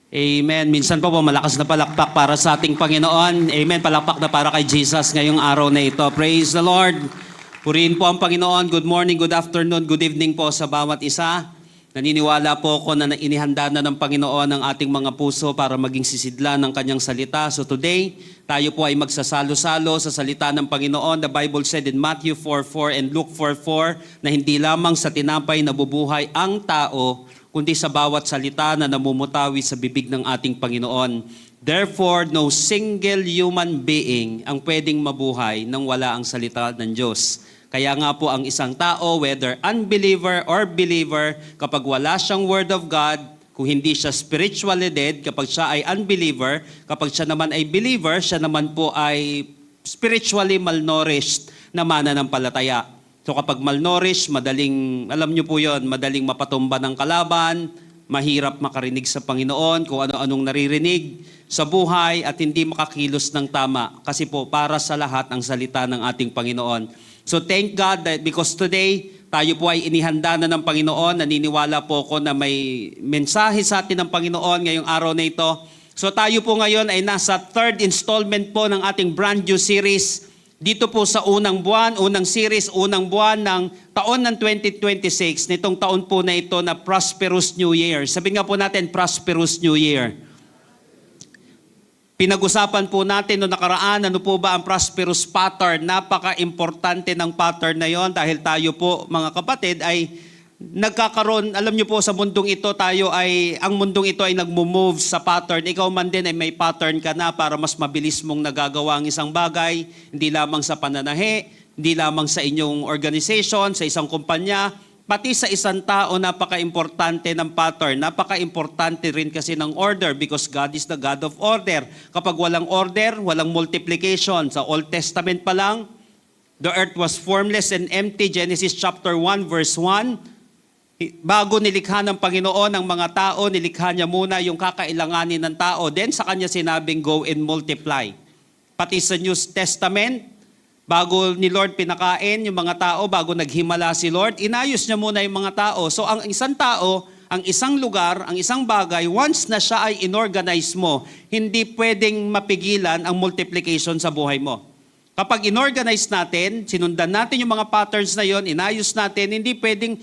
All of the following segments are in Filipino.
Amen. Minsan po malakas na palakpak para sa ating Panginoon. Amen. Palakpak na para kay Jesus ngayong araw na ito. Praise the Lord. Purihin po ang Panginoon. Good morning, good afternoon, good evening po sa bawat isa. Naniniwala po ako na inihanda na ng Panginoon ang ating mga puso para maging sisidla ng kanyang salita. So today, tayo po ay magsasalo-salo sa salita ng Panginoon. The Bible said in Matthew 4:4 and Luke 4:4 na hindi lamang sa tinapay nabubuhay ang tao, kundi sa bawat salita na namumutawi sa bibig ng ating Panginoon. Therefore, no single human being ang pwedeng mabuhay nang wala ang salita ng Diyos. Kaya nga po ang isang tao, whether unbeliever or believer, kapag wala siyang Word of God, kung hindi siya spiritually dead, kapag siya ay unbeliever, kapag siya naman ay believer, siya naman po ay spiritually malnourished na mananampalataya. So kapag malnourished, madaling, alam niyo po yon, madaling mapatumba ng kalaban, mahirap makarinig sa Panginoon, kung ano-anong naririnig sa buhay at hindi makakilos ng tama. Kasi po para sa lahat ang salita ng ating Panginoon. So thank God that because today, tayo po ay inihanda na ng Panginoon. Naniniwala po ako na may mensahe sa atin ng Panginoon ngayong araw na ito. So tayo po ngayon ay nasa third installment po ng ating brand new series. Dito po sa unang buwan, unang series, unang buwan ng taon ng 2026. Nitong taon po na ito na Prosperous New Year. Sabihin nga po natin, Prosperous New Year. Pinag-usapan po natin noong nakaraan, ano po ba ang prosperous pattern? Napaka-importante ng pattern na yon dahil tayo po, mga kapatid, ay nagkakaroon, alam niyo po sa mundong ito, ang mundong ito ay nagmo-move sa pattern. Ikaw man din ay may pattern ka na para mas mabilis mong nagagawa ang isang bagay, hindi lamang sa pananahi, hindi lamang sa inyong organization, sa isang kumpanya, pati sa isang tao, napaka-importante ng pattern. Napaka-importante rin kasi ng order because God is the God of order. Kapag walang order, walang multiplication. Sa Old Testament pa lang, the earth was formless and empty. Genesis chapter 1 verse 1. Bago nilikha ng Panginoon ang mga tao, nilikha niya muna yung kakailanganin ng tao. Then sa kanya sinabing, go and multiply. Pati sa New Testament, bago ni Lord pinakain yung mga tao, bago naghimala si Lord, inayos niya muna yung mga tao. So ang isang tao, ang isang lugar, ang isang bagay, once na siya ay inorganize mo, hindi pwedeng mapigilan ang multiplication sa buhay mo. Kapag inorganize natin, sinundan natin yung mga patterns na yon, inayos natin, hindi pwedeng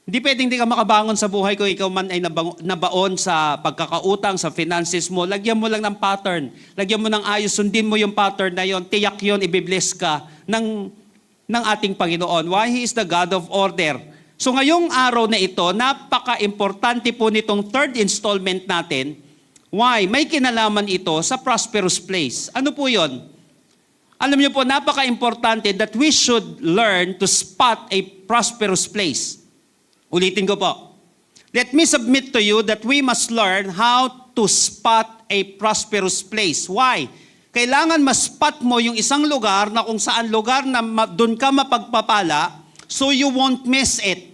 di ka makabangon sa buhay ko, ikaw man ay nabaon sa pagkakautang, sa finances mo, lagyan mo lang ng pattern. Lagyan mo ng ayos, sundin mo yung pattern na yon, tiyak yon, ibibless ka ng ating Panginoon. Why? He is the God of order. So ngayong araw na ito, napaka-importante po nitong third installment natin. Why? May kinalaman ito sa prosperous place. Ano po yon? Alam niyo po, napaka-importante that we should learn to spot a prosperous place. Ulitin ko po. Let me submit to you that we must learn how to spot a prosperous place. Why? Kailangan ma-spot mo yung isang lugar na kung saan lugar na doon ka mapagpapala so you won't miss it.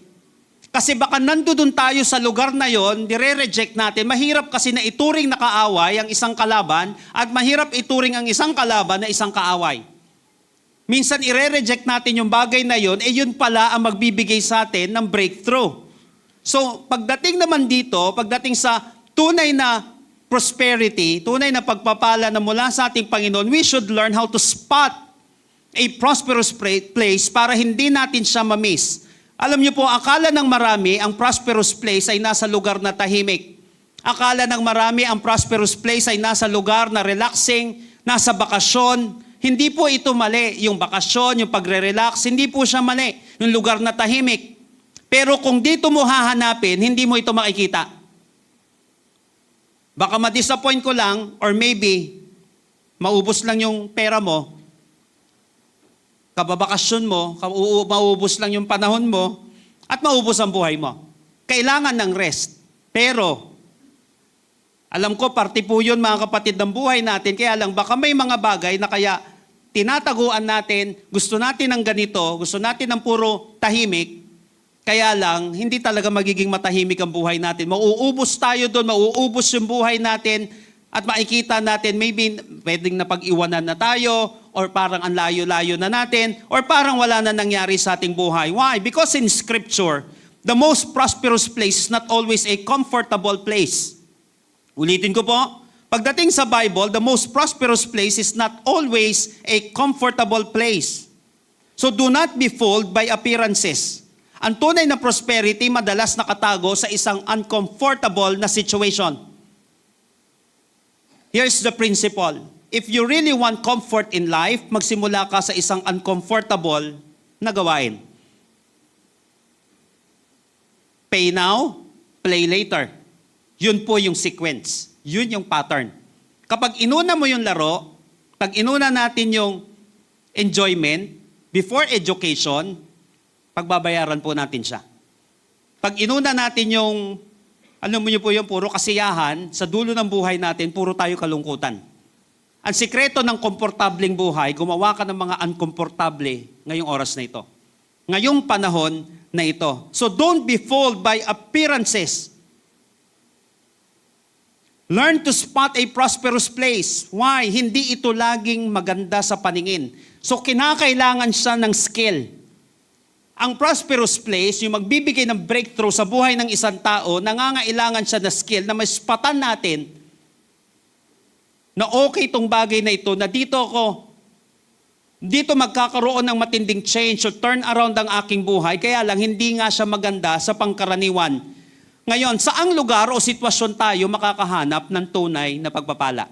Kasi baka nandoon tayo sa lugar na yon, dire-reject natin. Mahirap kasi na ituring na kaaway ang isang kalaban at mahirap ituring ang isang kalaban na isang kaaway. Minsan ire-reject natin yung bagay na yon, yun pala ang magbibigay sa atin ng breakthrough. So, pagdating naman dito, pagdating sa tunay na prosperity, tunay na pagpapala na mula sa ating Panginoon, we should learn how to spot a prosperous place para hindi natin siya ma-miss. Alam niyo po, akala ng marami ang prosperous place ay nasa lugar na tahimik. Akala ng marami ang prosperous place ay nasa lugar na relaxing, nasa bakasyon. Hindi po ito mali, yung bakasyon, yung pagre-relax, hindi po siya mali, yung lugar na tahimik. Pero kung dito mo hahanapin, hindi mo ito makikita. Baka ma-disappoint ko lang, or maybe, maubos lang yung pera mo, kababakasyon mo, maubos lang yung panahon mo, at maubos ang buhay mo. Kailangan ng rest. Pero, alam ko, parte po yun mga kapatid ng buhay natin, kaya lang baka may mga bagay na kaya tinataguan natin, gusto natin ng ganito, gusto natin ng puro tahimik, kaya lang hindi talaga magiging matahimik ang buhay natin. Mauubos tayo doon, mauubos yung buhay natin at makikita natin maybe pwedeng napag-iwanan na tayo or parang ang layo-layo na natin or parang wala na nangyari sa ating buhay. Why? Because in Scripture, the most prosperous place is not always a comfortable place. Ulitin ko po, pagdating sa Bible, the most prosperous place is not always a comfortable place. So do not be fooled by appearances. Ang tunay na prosperity madalas nakatago sa isang uncomfortable na situation. Here's the principle. If you really want comfort in life, magsimula ka sa isang uncomfortable na gawain. Pay now, play later. Yun po yung sequence. Yun yung pattern. Kapag inuna mo yung laro, pag inuna natin yung enjoyment, before education, pagbabayaran po natin siya. Pag inuna natin yung, alam mo niyo po yung puro kasiyahan, sa dulo ng buhay natin, puro tayo kalungkutan. Ang sikreto ng komportableng buhay, gumawa ka ng mga unkomportable ngayong oras na ito. Ngayong panahon na ito. So don't be fooled by appearances. Learn to spot a prosperous place. Why? Hindi ito laging maganda sa paningin. So kinakailangan siya ng skill. Ang prosperous place, yung magbibigay ng breakthrough sa buhay ng isang tao, nangangailangan siya na skill na maspatan natin na okay itong bagay na ito, na dito magkakaroon ng matinding change o turn around ang aking buhay, kaya lang hindi nga siya maganda sa pangkaraniwan. Ngayon, saang lugar o sitwasyon tayo makakahanap ng tunay na pagpapala?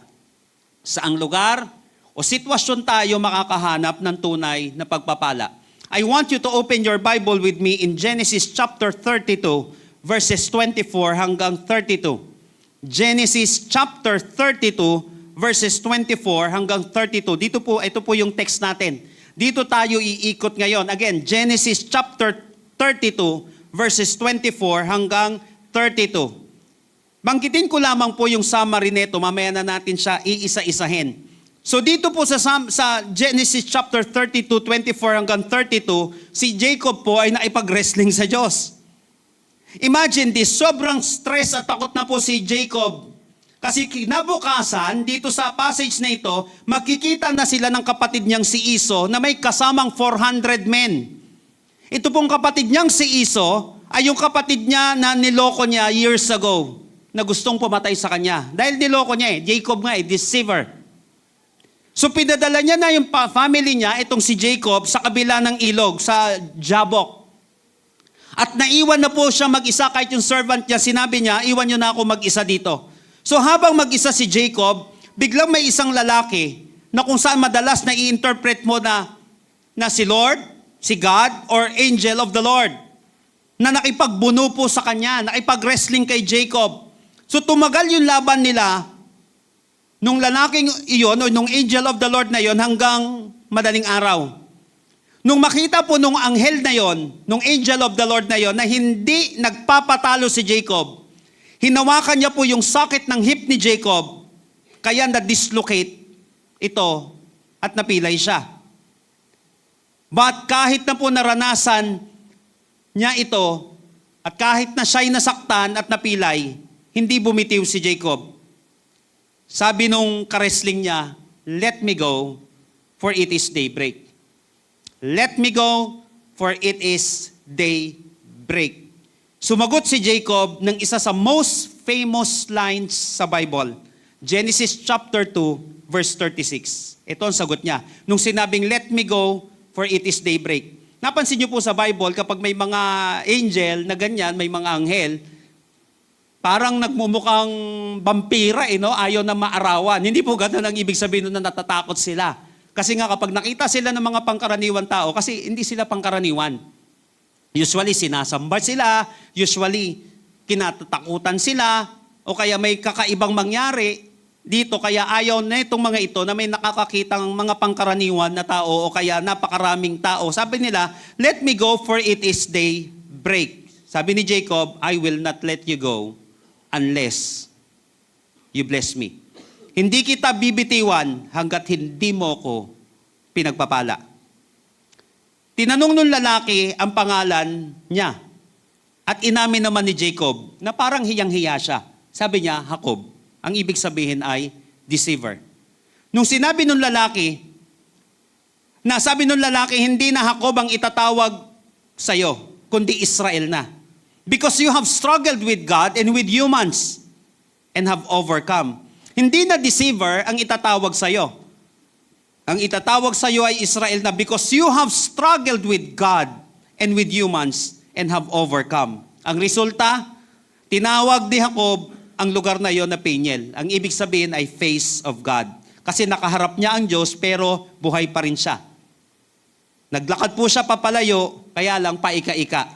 Saang lugar o sitwasyon tayo makakahanap ng tunay na pagpapala? I want you to open your Bible with me in Genesis chapter 32, verses 24 hanggang 32. Genesis chapter 32, verses 24 hanggang 32. Ito po yung text natin. Dito tayo iikot ngayon. Again, Genesis chapter 32, verses 24 hanggang 32. Banggitin ko lamang po yung summary nito, mamaya na natin siya iisa-isahin. So dito po sa Genesis chapter 32, 24 hanggang 32, si Jacob po ay naipag-wrestling sa Diyos. Imagine this, sobrang stress at takot na po si Jacob. Kasi kinabukasan, dito sa passage na ito, makikita na sila ng kapatid niyang si Iso na may kasamang 400 men. Ito pong kapatid niyang si Iso ay yung kapatid niya na niloko niya years ago na gustong pumatay sa kanya. Dahil niloko niya Jacob nga deceiver. So pinadala niya na yung family niya, itong si Jacob, sa kabila ng ilog, sa Jabok. At naiwan na po siya mag-isa, kahit yung servant niya, sinabi niya, iwan niyo na ako mag-isa dito. So habang mag-isa si Jacob, biglang may isang lalaki na kung saan madalas na i-interpret mo na si Lord, si God, or angel of the Lord, na nakipagbuno po sa kanya, nakipag-wrestling kay Jacob. So tumagal yung laban nila, nung lalaking iyon, o nung angel of the Lord na iyon, hanggang madaling araw. Nung makita po nung anghel na iyon, nung angel of the Lord na iyon, na hindi nagpapatalo si Jacob, hinawakan niya po yung sakit ng hip ni Jacob, kaya na-dislocate ito at napilay siya. But kahit na po naranasan niya ito, at kahit na siya'y nasaktan at napilay, hindi bumitiw si Jacob. Sabi nung ka-wrestling niya, let me go, for it is daybreak. Let me go, for it is daybreak. Sumagot si Jacob ng isa sa most famous lines sa Bible. Genesis chapter 2, verse 36. Ito ang sagot niya. Nung sinabing, let me go, for it is daybreak. Napansin niyo po sa Bible, kapag may mga angel na ganyan, may mga anghel, parang nagmumukhang vampira, no? Ayaw na maarawan. Hindi po ganun ang ibig sabihin na natatakot sila. Kasi nga kapag nakita sila ng mga pangkaraniwan tao, kasi hindi sila pangkaraniwan. Usually sinasamba sila, usually kinatatakutan sila, o kaya may kakaibang mangyari dito, kaya ayaw na itong mga ito na may nakakakitang mga pangkaraniwan na tao o kaya napakaraming tao. Sabi nila, let me go for it is daybreak. Sabi ni Jacob, I will not let you go unless you bless me. Hindi kita bibitiwan hanggat hindi mo ko pinagpapala. Tinanong nung lalaki ang pangalan niya. At inamin naman ni Jacob na parang hiyang-hiya siya. Sabi niya, Jacob. Ang ibig sabihin ay deceiver. Nung sinabi nung lalaki, hindi na Jacob ang itatawag sa'yo, kundi Israel na. Because you have struggled with God and with humans, and have overcome. Hindi na deceiver ang itatawag sa iyo. Ang itatawag sa iyo ay Israel na because you have struggled with God and with humans and have overcome. Ang resulta, tinawag ni Jacob ang lugar na yon na Peniel. Ang ibig sabihin ay face of God. Kasi nakaharap niya ang Diyos pero buhay pa rin siya. Naglakad po siya papalayo, kaya lang paika-ika.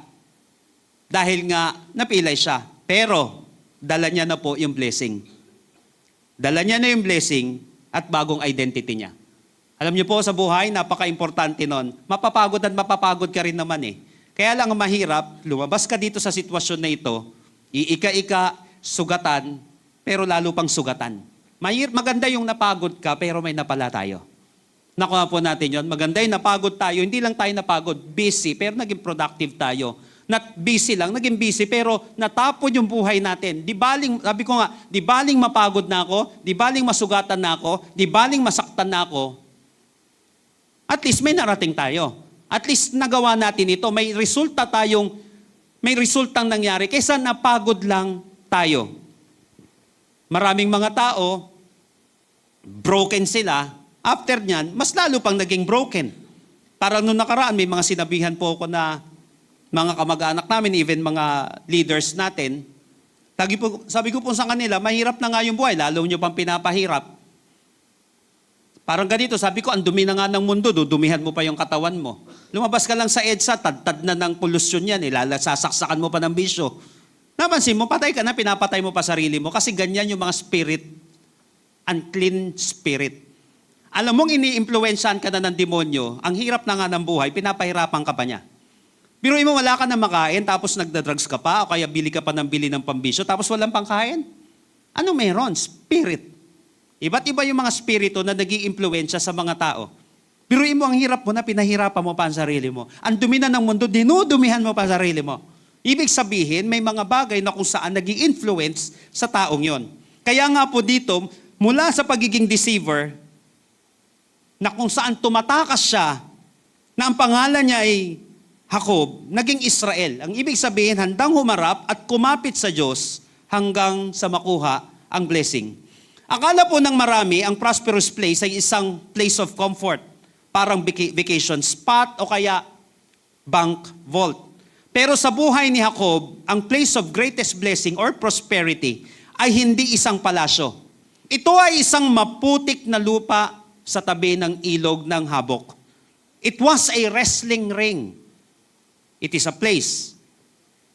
Dahil nga napilay siya. Pero dala niya na po yung blessing. Dala niya na yung blessing at bagong identity niya. Alam niyo po sa buhay, napaka-importante nun. Mapapagod at mapapagod ka rin naman eh. Kaya lang ang mahirap, lumabas ka dito sa sitwasyon na ito, iika-ika, sugatan, pero lalo pang sugatan. Maganda yung napagod ka, pero may napala tayo. Nakuha po natin yon. Maganda yung napagod tayo, hindi lang tayo napagod, busy, pero naging productive tayo. Not busy lang, naging busy, pero natapon yung buhay natin. Di baling, sabi ko nga, di baling mapagod na ako, di baling masugatan na ako, di baling masaktan na ako, at least may narating tayo. At least nagawa natin ito. May resultang nangyari kaysa napagod lang tayo. Maraming mga tao, broken sila. After nyan, mas lalo pang naging broken. Parang nung nakaraan, may mga sinabihan po ako na mga kamag-anak namin, even mga leaders natin. Sabi ko po sa kanila, mahirap na nga yung buhay, lalo nyo pang pinapahirap. Parang ganito, sabi ko, ang dumi na nga ng mundo, dudumihan mo pa yung katawan mo. Lumabas ka lang sa EDSA, tad-tad na ng polusyon yan, sasaksakan mo pa ng bisyo. Napansin mo, patay ka na, pinapatay mo pa sarili mo, kasi ganyan yung mga spirit, unclean spirit. Alam mong ini-impluwensyahan ka na ng demonyo, ang hirap na nga ng buhay, pinapahirapan ka pa niya. Biruin mo, wala ka na makain, tapos nagda-drugs ka pa, o kaya bili ka pa ng bili ng pambisyo, tapos walang pangkain. Ano meron? Spirit. Iba't iba yung mga spirito na nag-iimpluwensya sa mga tao. Biruin mo, ang hirap mo na, pinahirapan mo pa ang sarili mo. Ang dumi na ng mundo, dinudumihan mo pa ang sarili mo. Ibig sabihin, may mga bagay na kung saan nag-i-influence sa taong yon. Kaya nga po dito, mula sa pagiging deceiver, na kung saan tumatakas siya, na ang pangalan niya ay Jacob, naging Israel. Ang ibig sabihin, handang humarap at kumapit sa Diyos hanggang sa makuha ang blessing. Akala po ng marami, ang prosperous place ay isang place of comfort, parang vacation spot o kaya bank vault. Pero sa buhay ni Jacob, ang place of greatest blessing or prosperity ay hindi isang palasyo. Ito ay isang maputik na lupa sa tabi ng ilog ng Habok. It was a wrestling ring. It is a place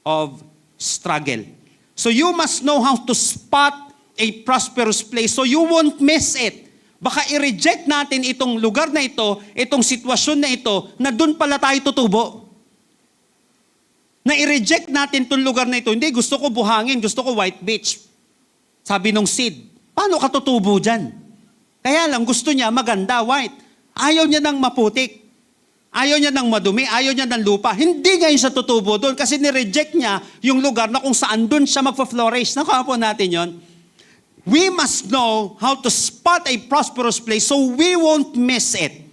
of struggle. So you must know how to spot a prosperous place so you won't miss it. Baka i-reject natin itong lugar na ito, itong sitwasyon na ito, na doon pala tayo tutubo. Na i-reject natin itong lugar na ito. Hindi, gusto ko buhangin, gusto ko white beach. Sabi nung seed, paano ka tutubo dyan? Kaya lang, gusto niya maganda, white. Ayaw niya ng maputik. Ayaw niya ng madumi, ayaw niya ng lupa. Hindi ngayon siya tutubo doon kasi ni-reject niya yung lugar na kung saan doon siya magpa-flourish. Nakuha po natin yon. We must know how to spot a prosperous place so we won't miss it.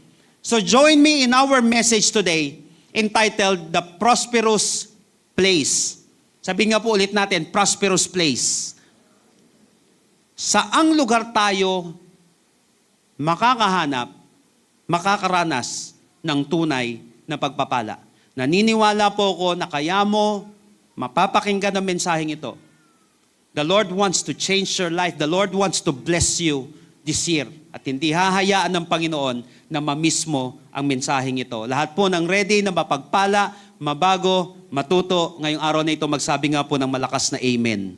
So join me in our message today entitled The Prosperous Place. Sabi nga po ulit natin, prosperous place. Saang lugar tayo makakahanap, makakaranas ng tunay na pagpapala? Naniniwala po ako na kaya mo mapapakinggan ang mensaheng ito. The Lord wants to change your life. The Lord wants to bless you this year. At hindi hahayaan ng Panginoon na mamiss mo ang mensaheng ito. Lahat po ng ready na mapagpala, mabago, matuto. Ngayong araw na ito, magsabi nga po ng malakas na amen.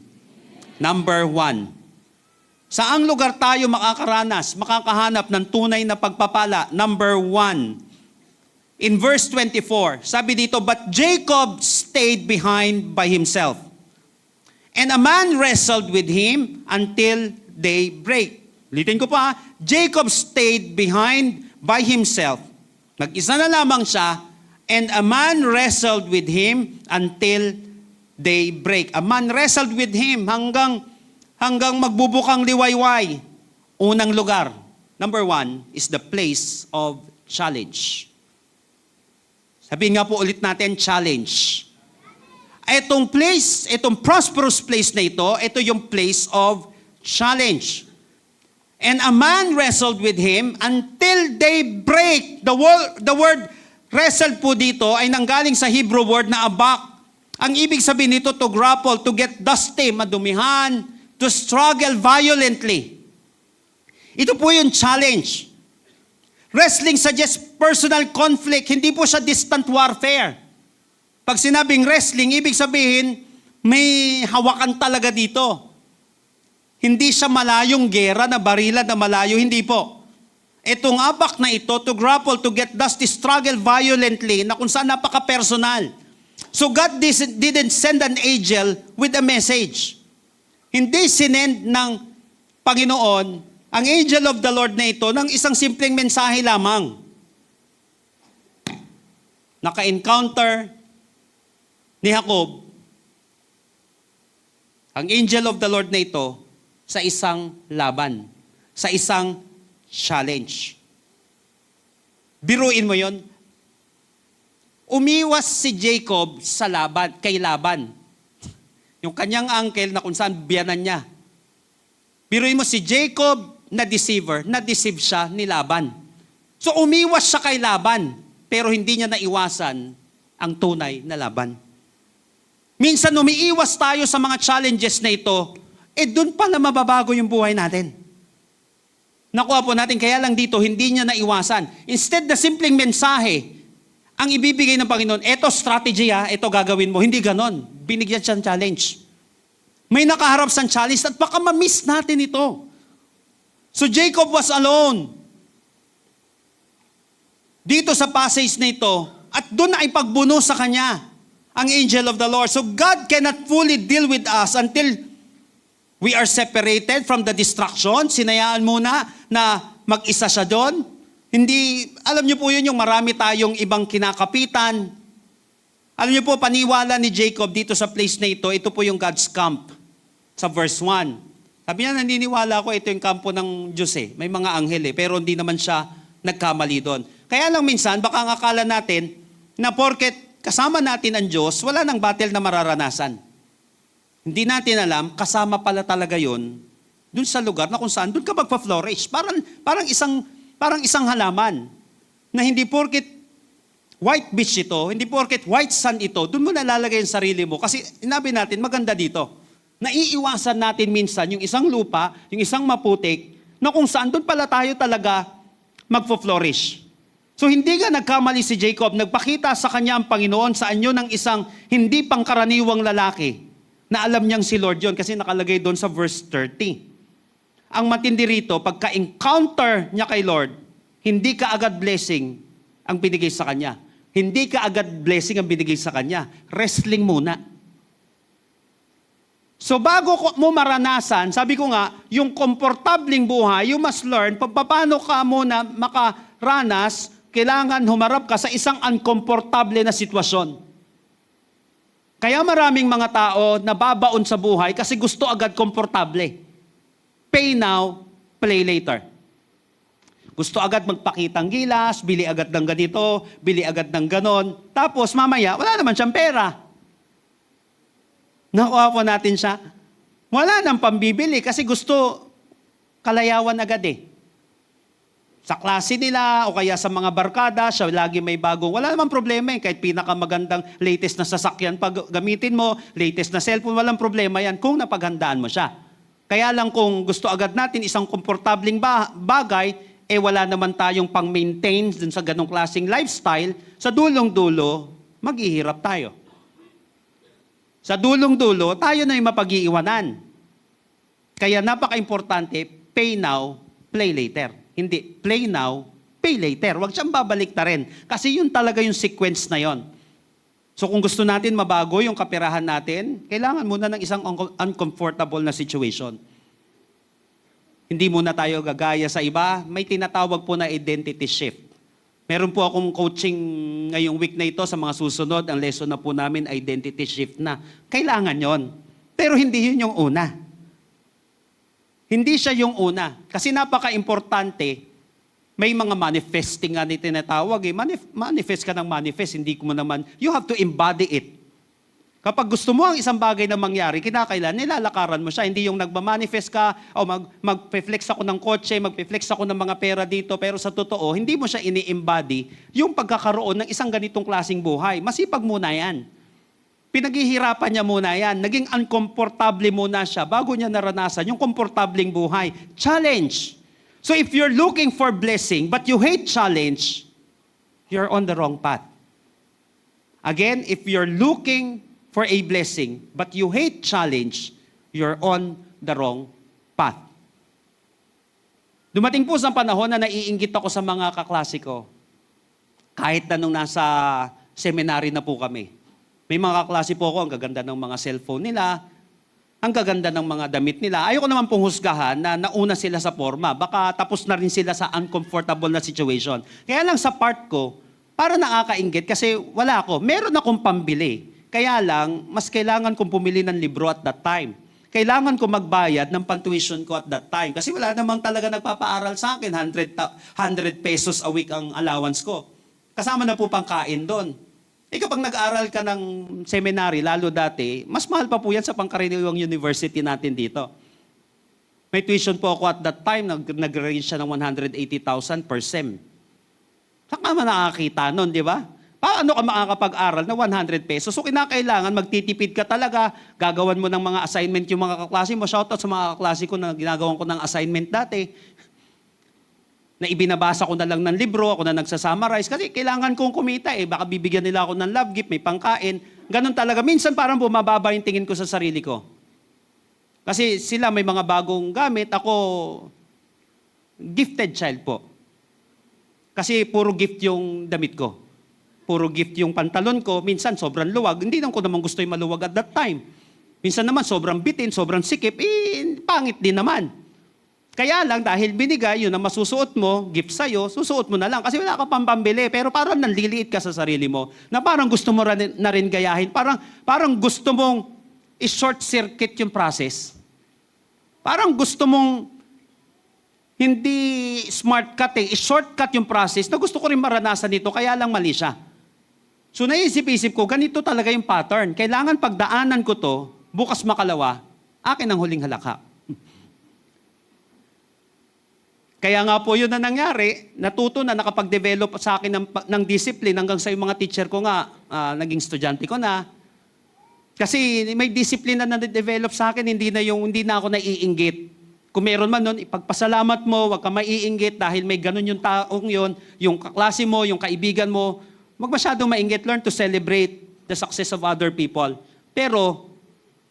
Number 1. Saang lugar tayo makakahanap ng tunay na pagpapala? Number 1. In verse 24, sabi dito, But Jacob stayed behind by himself. And a man wrestled with him until daybreak. Ulitin ko pa, Jacob stayed behind by himself. Mag-isa na lamang siya, and a man wrestled with him until daybreak. A man wrestled with him hanggang magbubukang liwayway. Unang lugar, number 1, is the place of challenge. Sabihin nga po ulit natin, challenge. Itong place, itong prosperous place na ito yung place of challenge. And a man wrestled with him until they break. The word wrestled po dito ay nanggaling sa Hebrew word na abak. Ang ibig sabihin nito, to grapple, to get dusty, madumihan, to struggle violently. Ito po yung challenge. Wrestling suggests personal conflict, hindi po siya distant warfare. Pag sinabing wrestling, ibig sabihin, may hawakan talaga dito. Hindi siya malayong gera na barilan na malayo, hindi po. Itong abak na ito, to grapple, to get dusty, struggle violently, na kung saan napaka-personal. So God didn't send an angel with a message. Hindi sinend ng Panginoon ang angel of the Lord na ito ng isang simpleng mensahe lamang. Naka-encounter ni Jacob ang angel of the Lord na ito sa isang laban, sa isang challenge. Biruin mo yon. Umiwas si Jacob sa laban, kay Laban. Yung kanyang uncle na kung saan biyanan niya. Biruin mo si Jacob na deceiver, na-deceive siya ni Laban. So umiwas siya kay Laban, pero hindi niya naiwasan ang tunay na laban. Minsan umiiwas tayo sa mga challenges na ito, doon pala mababago yung buhay natin. Nakuha po natin, kaya lang dito, hindi niya naiwasan. Instead na simpleng mensahe, ang ibibigay ng Panginoon, eto strategy ito gagawin mo. Hindi ganon. Binigyan siya ng challenge. May nakaharap sa challenge at baka ma-miss natin ito. So Jacob was alone. Dito sa passage na ito, at doon na ipagbuno sa kanya ang angel of the Lord. So God cannot fully deal with us until we are separated from the distraction. Sinayaan muna na mag-isa siya doon. Hindi, alam niyo po yun, yung marami tayong ibang kinakapitan. Alam niyo po, paniwala ni Jacob dito sa place na ito po yung God's camp sa verse 1. Sabi niya, naniniwala ko, ito yung kampo ng Diyos May mga anghel pero hindi naman siya nagkamali doon. Kaya lang minsan, baka ang akala natin na porket kasama natin ang Diyos, wala nang battle na mararanasan. Hindi natin alam, kasama pala talaga yun dun sa lugar na kung saan dun ka magpa-flourish. Parang isang halaman na hindi porket white beach ito, hindi porket white sand ito, dun mo nalalagay yung sarili mo. Kasi inabi natin, maganda dito. Naiiwasan natin minsan yung isang lupa, yung isang maputik, na kung saan dun pala tayo talaga magpo-flourish. So hindi nga nagkamali si Jacob, nagpakita sa kanya ang Panginoon sa anyo ng isang hindi pangkaraniwang lalaki na alam niyang si Lord yon kasi nakalagay doon sa verse 30. Ang matindi rito, pagka-encounter niya kay Lord, hindi ka agad blessing ang binigay sa kanya. Hindi ka agad blessing ang binigay sa kanya. Wrestling muna. So bago mo maranasan, sabi ko nga, yung komportabling buhay, you must learn, paano ka muna makaranas, kailangan humarap ka sa isang uncomfortable na sitwasyon. Kaya maraming mga tao nababaon sa buhay kasi gusto agad komportable. Pay now, play later. Gusto agad magpakitang gilas, bili agad ng ganito, bili agad ng ganon. Tapos mamaya, wala naman siyang pera. Nakuha po natin siya. Wala nang pambibili kasi gusto kalayawan agad Sa klase nila o kaya sa mga barkada, siya lagi may bagong, wala namang problema kahit pinakamagandang latest na sasakyan pag gamitin mo, latest na cellphone, walang problema yan kung napaghandaan mo siya. Kaya lang kung gusto agad natin isang komportabling bagay, wala naman tayong pang-maintain dun sa ganong klaseng lifestyle, sa dulong-dulo, maghihirap tayo. Sa dulong-dulo, tayo na yung mapag-iiwanan. Kaya napaka-importante, pay now, play later. Hindi, play now, pay later. Huwag siyang babalik na rin. Kasi yun talaga yung sequence na yon. So kung gusto natin mabago yung kapirahan natin, kailangan muna ng isang uncomfortable na situation. Hindi muna tayo gagaya sa iba. May tinatawag po na identity shift. Meron po akong coaching ngayong week na ito sa mga susunod. Ang lesson na po namin, identity shift na. Kailangan yon. Pero hindi yun yung una. Hindi siya yung una. Kasi napaka-importante, may mga manifesting nga na tinatawag. Manifest ka ng manifest, hindi ko mo naman, you have to embody it. Kapag gusto mo ang isang bagay na mangyari, kinakailan, nilalakaran mo siya. Hindi yung nagmamanifest ka, o magpe-flex ako ng kotse, magpe-flex ako ng mga pera dito, pero sa totoo, hindi mo siya ini-embody yung pagkakaroon ng isang ganitong klaseng buhay. Masipag muna yan. Pinaghihirapan niya muna yan. Naging uncomfortable muna siya bago niya naranasan yung komportableng buhay. Challenge. So if you're looking for blessing, but you hate challenge, you're on the wrong path. Again, if you're looking for a blessing, but you hate challenge, you're on the wrong path. Dumating po sa panahon na naiinggit ako sa mga kaklase ko. Kahit na nung nasa seminary na po kami. May mga kaklase po ako, ang gaganda ng mga cellphone nila, ang gaganda ng mga damit nila. Ayoko naman pong husgahan na nauna sila sa forma. Baka tapos na rin sila sa uncomfortable na situation. Kaya lang sa part ko, para nakakainggit kasi wala ako. Meron akong pambili. Kaya lang, mas kailangan kong pumili ng libro at that time. Kailangan ko magbayad ng pantuition ko at that time. Kasi wala namang talaga nagpapaaral sa akin. 100 pesos a week ang allowance ko. Kasama na po pangkain doon. Kapag nag-aral ka ng seminary, lalo dati, mas mahal pa po yan sa pangkaraniwang university natin dito. May tuition po ako at that time, nag-range siya ng 180,000 per sem. Saan ka man nakakita nun, di ba? Paano ka makakapag-aral na 100 pesos? So, kinakailangan, magtitipid ka talaga, gagawan mo ng mga assignment yung mga kaklase mo. Shoutout sa mga kaklase ko na ginagawan ko ng assignment dati. Na ibinabasa ko na lang ng libro, ako na nagsasummarize. Kasi kailangan kong kumita eh. Baka bibigyan nila ako ng love gift, may pangkain. Ganon talaga. Minsan parang bumababa yung tingin ko sa sarili ko. Kasi sila may mga bagong gamit. Ako, gifted child po. Kasi puro gift yung damit ko. Puro gift yung pantalon ko, minsan sobrang luwag. Hindi naman ko naman gusto yung maluwag at that time. Minsan naman sobrang bitin, sobrang sikip, pangit din naman. Kaya lang, dahil binigay, yun ang masusuot mo, gift sa'yo, susuot mo na lang. Kasi wala ka pang pambili, pero parang nanliliit ka sa sarili mo, na parang gusto mo na rin gayahin. Parang gusto mong i-short circuit yung process. Parang gusto mong hindi shortcut i-shortcut yung process na gusto ko rin maranasan dito, kaya lang mali siya. So naisip-isip ko, ganito talaga yung pattern. Kailangan pagdaanan ko to, bukas makalawa, akin ang huling halakha. Kaya nga po yun na nangyari, natuto na nakapag-develop sa akin ng discipline hanggang sa yung mga teacher ko nga, naging estudyante ko na. Kasi may discipline na na-develop sa akin, hindi na ako naiinggit. Kung meron man nun, ipagpasalamat mo, huwag ka maiinggit dahil may ganun yung taong yon, yung kaklase mo, yung kaibigan mo. Huwag masyadong mainggit. Learn to celebrate the success of other people. Pero,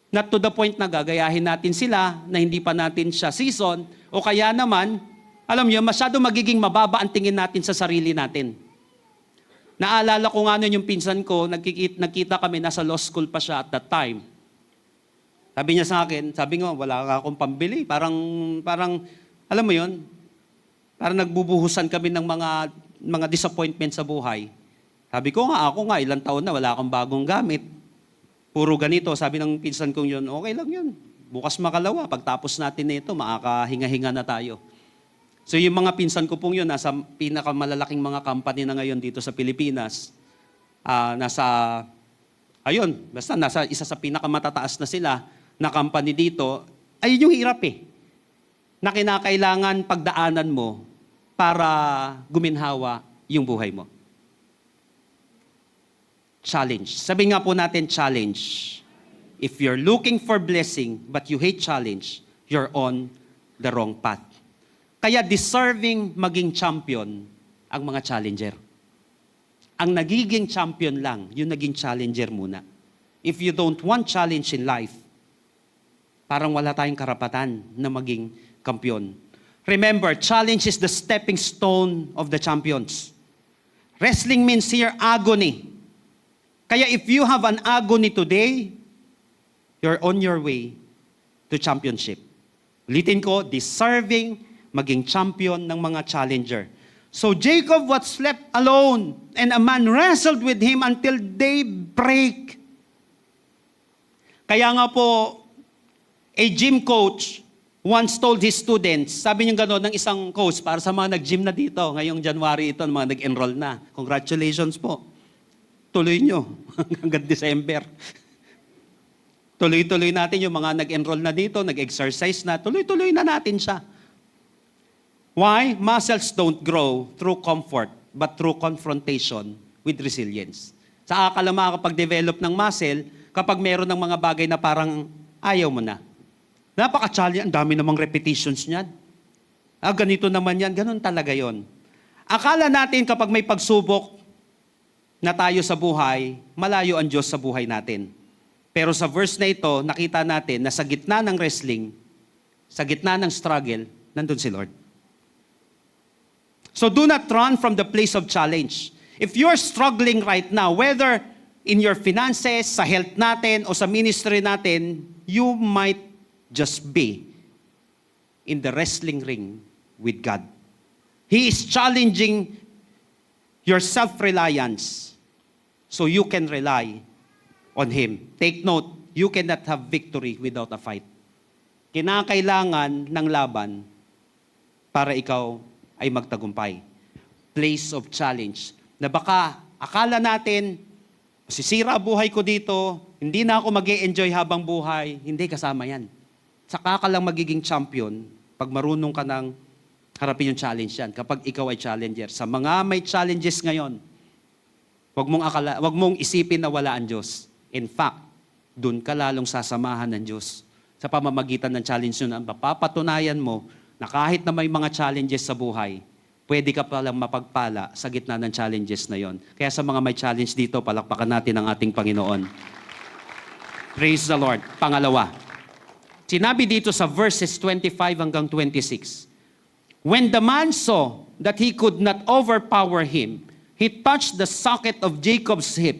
not to the point na gagayahin natin sila na hindi pa natin siya season o kaya naman, alam niyo, masyado magiging mababa ang tingin natin sa sarili natin. Naalala ko nga nun yung pinsan ko, nagkita kami, nasa law school pa siya at that time. Sabi niya sa akin, sabi nga, wala ka akong pambili. Parang, alam mo yun, parang nagbubuhusan kami ng mga disappointment sa buhay. Sabi ko nga, ako nga, ilang taon na, wala akong bagong gamit. Puro ganito, sabi ng pinsan kong yun, okay lang yun. Bukas makalawa, pagtapos natin na ito, makakahinga-hinga na tayo. So yung mga pinsan ko pong yun, nasa pinakamalalaking mga company na ngayon dito sa Pilipinas, nasa isa sa pinakamatataas na sila na company dito, ay yung hirap eh. Na kinakailangan pagdaanan mo para guminhawa yung buhay mo. Challenge. Sabi nga po natin, challenge. If you're looking for blessing but you hate challenge, you're on the wrong path. Kaya deserving maging champion ang mga challenger. Ang nagiging champion lang, yung naging challenger muna. If you don't want challenge in life, parang wala tayong karapatan na maging kampiyon. Remember, challenge is the stepping stone of the champions. Wrestling means here agony. Kaya if you have an agony today, you're on your way to championship. Ulitin ko, deserving maging champion ng mga challenger. So Jacob was left alone, and a man wrestled with him until daybreak. Kaya nga po, a gym coach once told his students, sabi niyo gano'n ng isang coach para sa mga nag-gym na dito, ngayong January ito, mga nag-enroll na. Congratulations po. Tuloy nyo hanggang December. Tuloy-tuloy natin yung mga nag-enroll na dito, nag-exercise na, tuloy-tuloy na natin siya. Why? Muscles don't grow through comfort, but through confrontation with resilience. Saka ka lang makakapag-develop ng muscle kapag meron ng mga bagay na parang ayaw mo na. Napaka-challenge, ang dami namang repetitions niyan. Ganito naman yan, ganun talaga yon. Akala natin kapag may pagsubok na tayo sa buhay, malayo ang Diyos sa buhay natin. Pero sa verse na ito, nakita natin na sa gitna ng wrestling, sa gitna ng struggle, nandun si Lord. So do not run from the place of challenge. If you're struggling right now, whether in your finances, sa health natin, o sa ministry natin, you might just be in the wrestling ring with God. He is challenging your self-reliance so you can rely on Him. Take note, you cannot have victory without a fight. Kinakailangan ng laban para ikaw ay magtagumpay. Place of challenge. Na baka akala natin, masisira buhay ko dito, hindi na ako mag-e-enjoy habang buhay. Hindi, kasama yan. Saka ka lang magiging champion pag marunong ka ng harapin yung challenge yan. Kapag ikaw ay challenger. Sa mga may challenges ngayon, wag mong isipin na wala ang Diyos. In fact, dun ka lalong sasamahan ng Diyos. Sa pamamagitan ng challenge yun, mapapatunayan mo na kahit na may mga challenges sa buhay, pwede ka palang mapagpala sa gitna ng challenges na yon. Kaya sa mga may challenge dito, palakpakan natin ang ating Panginoon. Praise the Lord. Pangalawa, sinabi dito sa verses 25 hanggang 26, when the man saw that he could not overpower him, he touched the socket of Jacob's hip,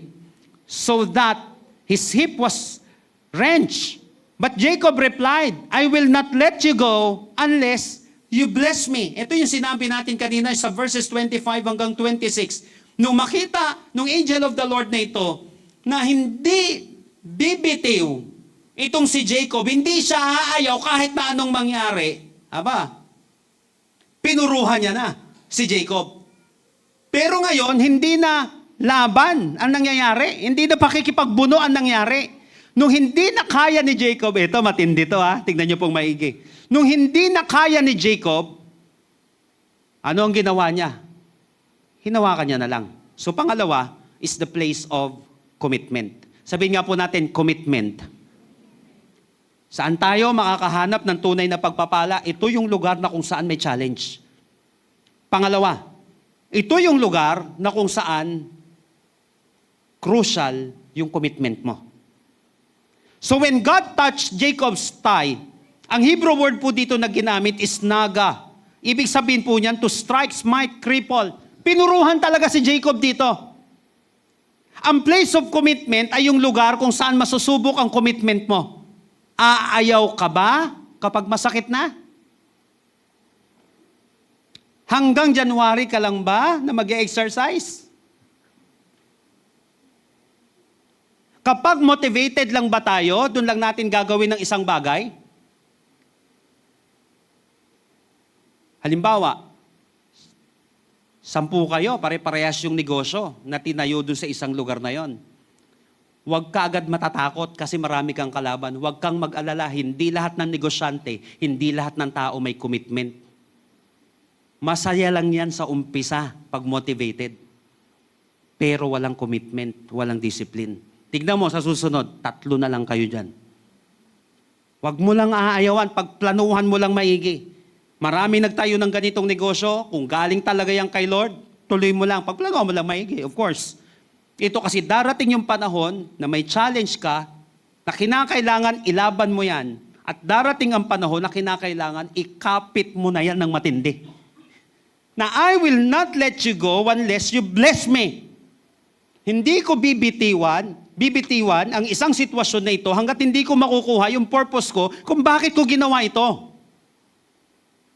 so that his hip was wrenched. But Jacob replied, I will not let you go unless you bless me. Ito yung sinabi natin kanina sa verses 25 hanggang 26. Nung makita nung angel of the Lord na ito, na hindi bibitiw itong si Jacob, hindi siya aayaw kahit na anong mangyari, pinuruhan niya na si Jacob. Pero ngayon, hindi na laban ang nangyayari. Hindi na pakikipagbuno ang nangyari. Nung hindi na kaya ni Jacob, ito matindi to tignan niyo pong maigi. Nung hindi na kaya ni Jacob, ano ang ginawa niya? Hinawakan niya na lang. So pangalawa is the place of commitment. Sabihin nga po natin, commitment. Saan tayo makakahanap ng tunay na pagpapala? Ito yung lugar na kung saan may challenge. Pangalawa, ito yung lugar na kung saan crucial yung commitment mo. So when God touched Jacob's thigh, ang Hebrew word po dito na ginamit is naga. Ibig sabihin po niyan, to strike, smite, cripple. Pinuruhan talaga si Jacob dito. Ang place of commitment ay yung lugar kung saan masusubok ang commitment mo. Aayaw ka ba kapag masakit na? Hanggang January ka lang ba na mag-exercise? Kapag motivated lang ba tayo, doon lang natin gagawin ng isang bagay? Halimbawa, 10 kayo, pare-parehas yung negosyo na tinayo doon sa isang lugar na yon. Huwag ka agad matatakot kasi marami kang kalaban. Huwag kang mag-alala, hindi lahat ng negosyante, hindi lahat ng tao may commitment. Masaya lang yan sa umpisa pag motivated. Pero walang commitment, walang discipline. Tignan mo sa susunod, 3 na lang kayo dyan. Huwag mo lang aayawan, pagplanuhan mo lang maigi. Marami nagtayo ng ganitong negosyo, kung galing talaga yan kay Lord, tuloy mo lang, pagplanuhan mo lang maigi, of course. Ito kasi darating yung panahon na may challenge ka, na kinakailangan ilaban mo yan, at darating ang panahon na kinakailangan ikapit mo na yan ng matindi. Na I will not let you go unless you bless me. Hindi ko bibitiwan ang isang sitwasyon na ito hanggat hindi ko makukuha yung purpose ko kung bakit ko ginawa ito.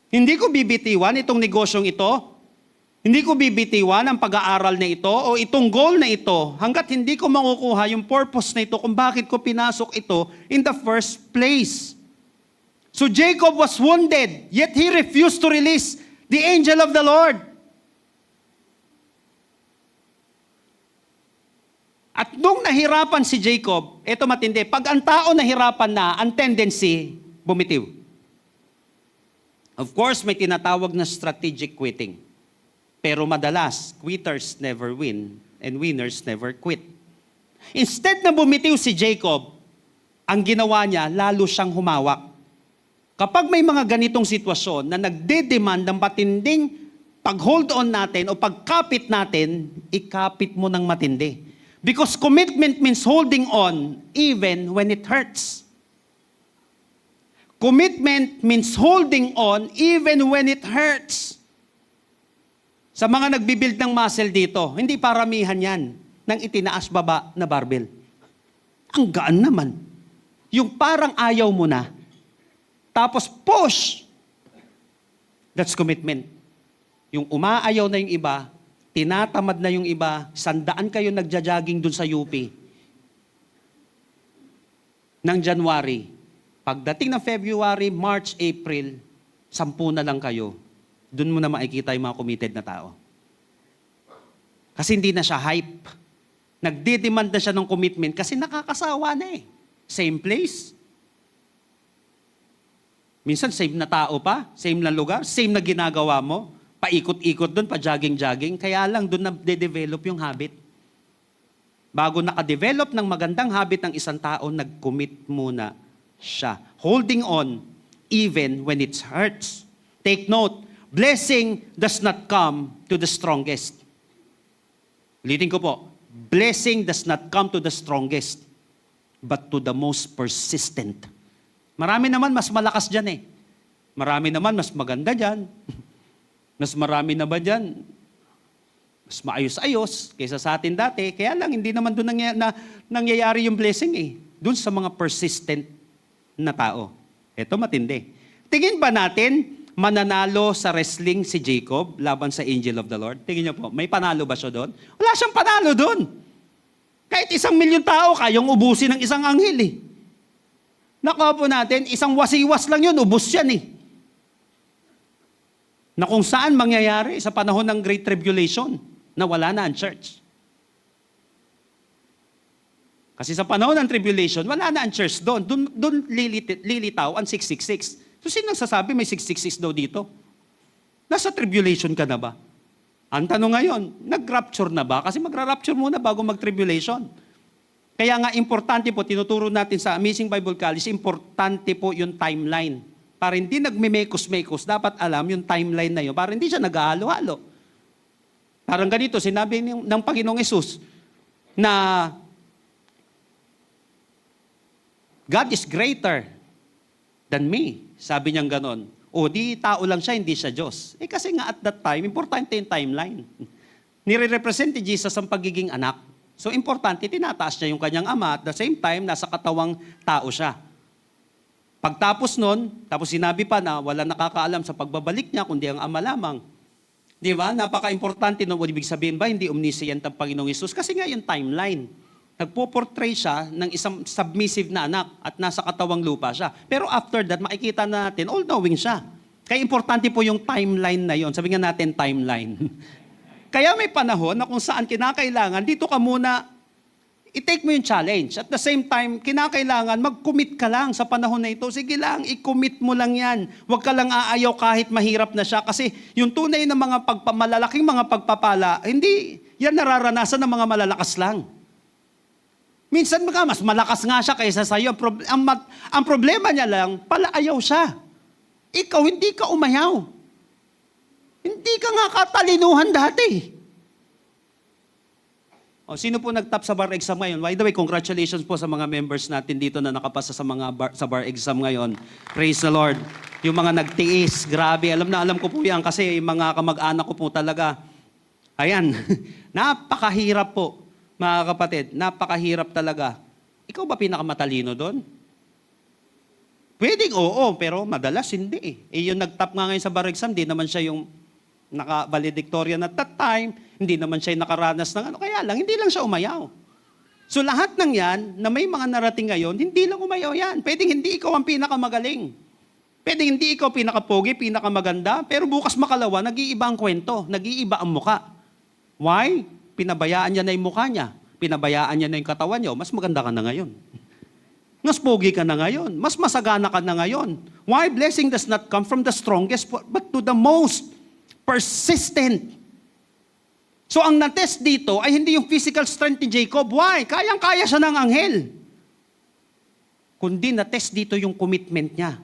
Hindi ko bibitiwan itong negosyong ito. Hindi ko bibitiwan ang pag-aaral na ito o itong goal na ito hanggat hindi ko makukuha yung purpose na ito kung bakit ko pinasok ito in the first place. So Jacob was wounded, yet he refused to release the angel of the Lord. At nung nahirapan si Jacob, eto matindi, pag ang tao nahirapan na, ang tendency, bumitiw. Of course, may tinatawag na strategic quitting. Pero madalas, quitters never win and winners never quit. Instead na bumitiw si Jacob, ang ginawa niya, lalo siyang humawak. Kapag may mga ganitong sitwasyon na nagde-demand ng matinding pag-hold on natin o pagkapit natin, ikapit mo ng matindi. Because commitment means holding on even when it hurts. Commitment means holding on even when it hurts. Sa mga nagbibuild ng muscle dito, hindi paramihan yan ng itinaas baba na barbell. Ang gaan naman. Yung parang ayaw mo na, tapos push. That's commitment. Yung umaayaw na yung iba, tinatamad na yung iba, 100 kayo nagja-jogging dun sa UP. Ng January. Pagdating ng February, March, April, 10 na lang kayo. Doon mo na makikita yung mga committed na tao. Kasi hindi na siya hype. Nagde-demand na siya ng commitment kasi nakakasawa na eh. Same place. Minsan same na tao pa, same na lugar, same na ginagawa mo. Paikot-ikot doon, pa-jogging-jogging. Kaya lang doon na-develop yung habit. Bago naka-develop ng magandang habit ng isang tao, nag-commit muna siya. Holding on even when it hurts. Take note, blessing does not come to the strongest. Ulitin ko po, blessing does not come to the strongest, but to the most persistent. Marami naman mas malakas dyan eh. Marami naman mas maganda dyan. Mas marami na ba dyan? Mas maayos-ayos kaysa sa atin dati. Kaya lang, hindi naman doon nangyayari yung blessing eh. Doon sa mga persistent na tao. Ito matindi. Tingin ba natin, mananalo sa wrestling si Jacob laban sa angel of the Lord? Tingin niyo po, may panalo ba siya doon? Wala siyang panalo doon. Kahit 1,000,000 tao, kayong ubusin ng isang anghel eh. Nakuha po natin, isang wasiwas lang yun, ubus yan eh. Na kung saan mangyayari sa panahon ng Great Tribulation, na wala na ang church. Kasi sa panahon ng tribulation, wala na ang church doon. Doon lilitaw ang 666. So sino nagsasabi may 666 daw dito? Nasa tribulation ka na ba? Ang tanong ngayon, nag-rapture na ba? Kasi magra-rapture muna bago mag-tribulation. Kaya nga importante po, tinuturo natin sa Amazing Bible College, importante po yung timeline. Para hindi nagmimekos-mekos, dapat alam yung timeline na yun. Para hindi siya nag-ahalo-halo. Parang ganito, sinabi ng Panginoong Yesus na God is greater than me. Sabi niyang ganon. O di tao lang siya, hindi siya Diyos. Eh kasi nga at that time, importante yung timeline. Nire-represent ni Jesus ang pagiging anak. So importante, tinataas niya yung kanyang ama at the same time, nasa katawang tao siya. Pagtapos nun, tapos sinabi pa na wala nakakaalam sa pagbabalik niya, kundi ang ama lamang. Di ba? Napaka-importante nun. Ibig sabihin ba, hindi omniscient ang Panginoong Yesus? Kasi nga yung timeline. Nagpo-portray siya ng isang submissive na anak at nasa katawang lupa siya. Pero after that, makikita natin, all-knowing siya. Kaya importante po yung timeline na yon. Sabi nga natin, timeline. Kaya may panahon na kung saan kinakailangan, dito ka muna, i-take mo yung challenge. At the same time, kinakailangan, mag-commit ka lang sa panahon na ito. Sige lang, i-commit mo lang yan. Huwag ka lang aayaw kahit mahirap na siya. Kasi yung tunay na mga malalaking mga pagpapala, hindi yan nararanasan ng mga malalakas lang. Minsan mas malakas nga siya kaysa sa'yo. Ang problema niya lang, palaayaw siya. Ikaw, hindi ka umayaw. Hindi ka nga katalinuhan dati. O, sino po nag-top sa bar exam ngayon? By the way, congratulations po sa mga members natin dito na nakapasa sa sa bar exam ngayon. Praise the Lord. Yung mga nagtiis, grabe. Alam ko po yan kasi mga kamag-anak ko po talaga. Ayan, napakahirap po, mga kapatid. Napakahirap talaga. Ikaw ba pinakamatalino doon? Pwedeng oo, pero madalas hindi eh. Yung nag-top nga ngayon sa bar exam, di naman siya yung naka-valedictorian at that time, hindi naman siya nakaranas ng ano. Kaya lang, hindi lang siya umayaw. So lahat ng yan, na may mga narating ngayon, hindi lang umayaw yan. Pwedeng hindi ikaw ang pinakamagaling. Pwedeng hindi ikaw pinakapogi, pinakamaganda, pero bukas makalawa, nag-iiba ang kwento, nag-iiba ang muka. Why? Pinabayaan niya na yung mukha niya. pinabayaan niya na yung katawan niyo, mas maganda ka na ngayon. Mas pogi ka na ngayon. Mas masagana ka na ngayon. Why? Blessing does not come from the strongest, but to the most persistent. So ang na-test dito ay hindi yung physical strength ni Jacob. Why? Kayang-kaya siya ng anghel. Kundi na-test dito yung commitment niya.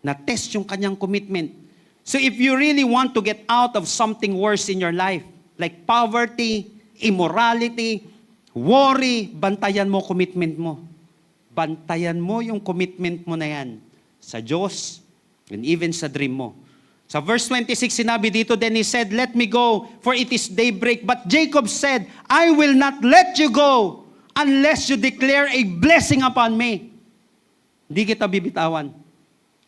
Na-test yung kanyang commitment. So if you really want to get out of something worse in your life, like poverty, immorality, worry, bantayan mo commitment mo. Bantayan mo yung commitment mo na yan sa Diyos and even sa dream mo. Sa verse 26, sinabi dito, then he said, let me go, for it is daybreak. But Jacob said, I will not let you go unless you declare a blessing upon me. Hindi kita bibitawan.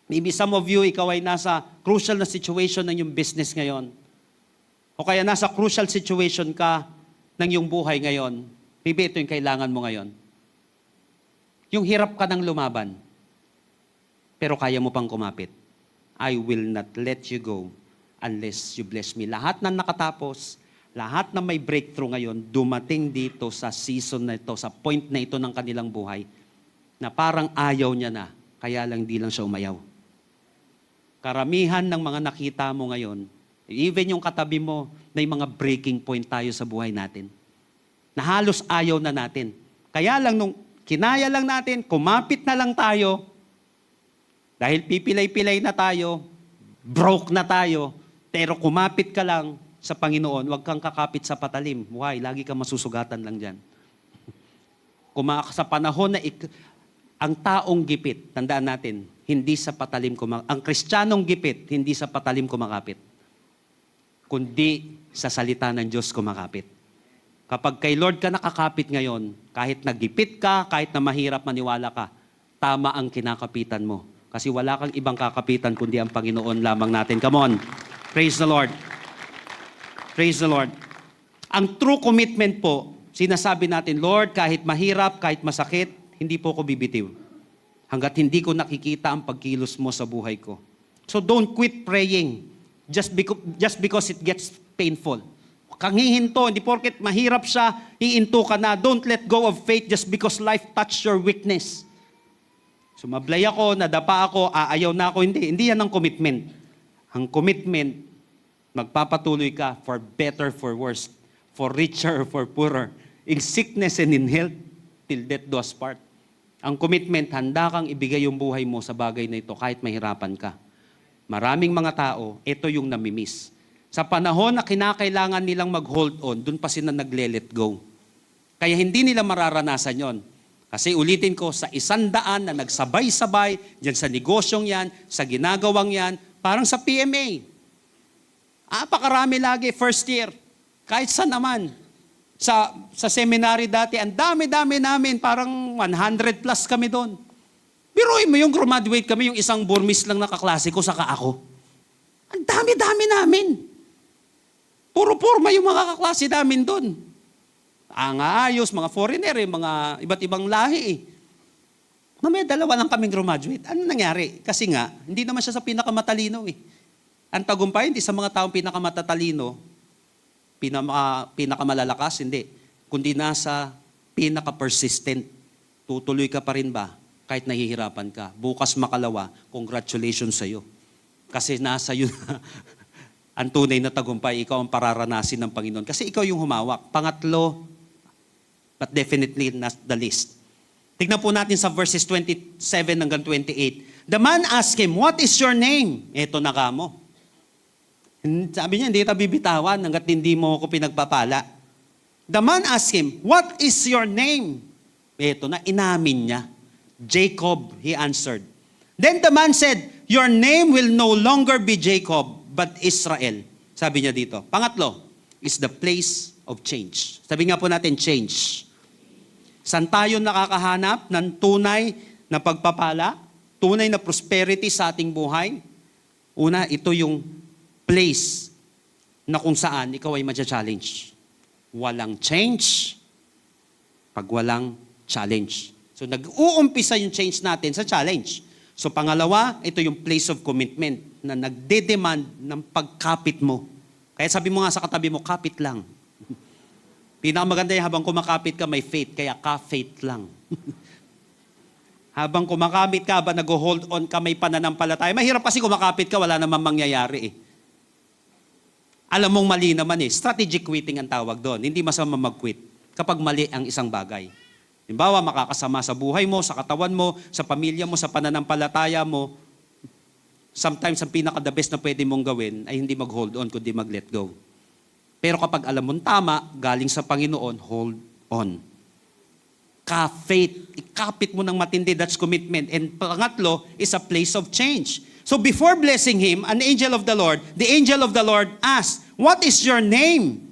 Maybe some of you, ikaw ay nasa crucial na situation ng iyong business ngayon. O kaya nasa crucial situation ka ng iyong buhay ngayon. Maybe ito yung kailangan mo ngayon. Yung hirap ka ng lumaban, pero kaya mo pang kumapit. I will not let you go unless you bless me. Lahat na nakatapos, lahat na may breakthrough ngayon, dumating dito sa season na ito, sa point na ito ng kanilang buhay, na parang ayaw niya na, kaya lang di lang siya umayaw. Karamihan ng mga nakita mo ngayon, even yung katabi mo, may mga breaking point tayo sa buhay natin. Na halos ayaw na natin. Kaya lang nung kinaya lang natin, kumapit na lang tayo, dahil pipilay-pilay na tayo, broke na tayo, pero kumapit ka lang sa Panginoon, huwag kang kakapit sa patalim. Why? Lagi kang masusugatan lang dyan. Sa panahon na ang taong gipit, tandaan natin, hindi sa patalim ang Kristiyanong gipit, hindi sa patalim kumakapit, kundi sa salita ng Diyos kumakapit. Kapag kay Lord ka nakakapit ngayon, kahit nagipit ka, kahit na mahirap maniwala ka, tama ang kinakapitan mo. Kasi wala kang ibang kakapitan kundi ang Panginoon lamang natin. Come on. Praise the Lord. Praise the Lord. Ang true commitment po, sinasabi natin, Lord, kahit mahirap, kahit masakit, hindi po ko bibitiw. Hanggat hindi ko nakikita ang pagkilos mo sa buhay ko. So don't quit praying just because it gets painful. Kang hihinto, hindi porket mahirap siya, hihinto ka na. Don't let go of faith just because life touched your weakness. Sumablay ako, nadapa ako, aayaw na ako. Hindi yan ang commitment. Ang commitment, magpapatuloy ka for better, for worse, for richer, for poorer, in sickness and in health, till death do us part. Ang commitment, handa kang ibigay yung buhay mo sa bagay na ito kahit mahirapan ka. Maraming mga tao, ito yung namimiss. Sa panahon na kinakailangan nilang mag-hold on, dun pa sila nagle-let go. Kaya hindi nila mararanasan yon. Kasi ulitin ko, sa 100 na nagsabay-sabay, dyan sa negosyong yan, sa ginagawang yan, parang sa PMA. Pakarami lagi, first year. Kahit saan naman. Sa seminary dati, ang dami-dami namin, parang 100 plus kami doon. Biruin mo yung graduate kami, yung isang Burmese lang na kaklase ko, saka ako. Ang dami-dami namin. Puro-purma yung mga kaklase namin doon. Ang ayos, mga foreigner, mga iba't ibang lahi. May 2 lang kaming graduate. Ano nangyari? Kasi nga, hindi naman siya sa pinakamatalino eh. Ang tagumpay, hindi sa mga taong pinakamatalino, pinakamalalakas, hindi. Kundi nasa pinaka-persistent. Tutuloy ka pa rin ba? Kahit nahihirapan ka. Bukas makalawa, congratulations sa'yo. Kasi nasa yun ang tunay na tagumpay, ikaw ang pararanasin ng Panginoon. Kasi ikaw yung humawak. Pangatlo, but definitely not the least. Tignan po natin sa verses 27 hanggang 28. The man asked him, what is your name? Ito na kamo. Sabi niya, hindi kita bibitawan hanggat hindi mo ako pinagpapala. The man asked him, what is your name? Ito na, inamin niya. Jacob, he answered. Then the man said, your name will no longer be Jacob, but Israel. Sabi niya dito. Pangatlo, is the place of change. Sabi nga po natin, change. Saan tayo nakakahanap ng tunay na pagpapala, tunay na prosperity sa ating buhay? Una, ito yung place na kung saan ikaw ay ma-challenge. Walang change pag walang challenge. So nag-uumpisa yung change natin sa challenge. So pangalawa, ito yung place of commitment na nagde-demand ng pagkapit mo. Kaya sabi mo nga sa katabi mo, kapit lang. Pinakamaganda yung habang kumakapit ka, may faith. Kaya ka-faith lang. Habang kumakapit ka, habang nag-hold on ka, may pananampalataya. Mahirap kasi kumakapit ka, wala namang mangyayari eh. Alam mong mali naman eh. Strategic quitting ang tawag doon. Hindi masama mag-quit kapag mali ang isang bagay. Halimbawa, makakasama sa buhay mo, sa katawan mo, sa pamilya mo, sa pananampalataya mo. Sometimes, ang pinaka-the best na pwede mong gawin ay hindi mag-hold on, kundi mag-let go. Pero kapag alam mong tama, galing sa Panginoon, hold on. Ka-faith. Ikapit mo ng matindi, that's commitment. And pangatlo is a place of change. So before blessing him, the angel of the Lord asked, "What is your name?"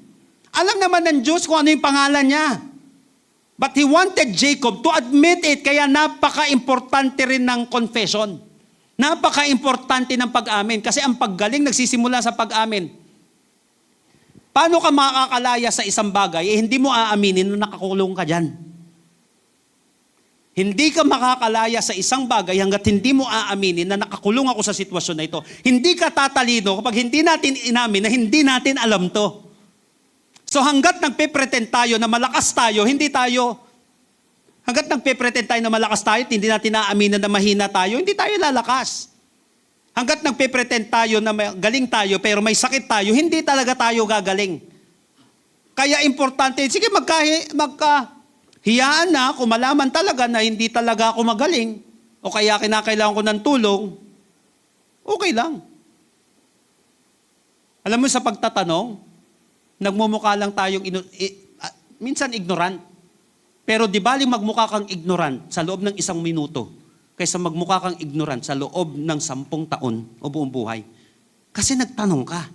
Alam naman ng Diyos kung ano yung pangalan niya. But he wanted Jacob to admit it, kaya napaka-importante rin ng confession. Napaka-importante ng pag-amin. Kasi ang paggaling nagsisimula sa pag-amin. Paano ka makakalaya sa isang bagay, hindi mo aaminin na nakakulong ka dyan. Hindi ka makakalaya sa isang bagay hanggat hindi mo aaminin na nakakulong ako sa sitwasyon na ito. Hindi ka tatalino kapag hindi natin inamin na hindi natin alam to. So hanggat nagpe-pretend tayo na malakas tayo, hanggat nagpe-pretend tayo na malakas tayo, hindi natin naaminin na mahina tayo, hindi tayo lalakas. Hanggat nagpe-pretend tayo na galing tayo pero may sakit tayo, hindi talaga tayo gagaling. Kaya importante, sige magkahiyaan na kung malaman talaga na hindi talaga ako magaling o kaya kinakailangan ko ng tulong, okay lang. Alam mo sa pagtatanong, nagmumukha lang tayong minsan ignorant. Pero di bali magmukha kang ignorant sa loob ng 1 minuto kaysa magmukha kang ignorant sa loob ng 10 taon o buong buhay. Kasi nagtanong ka.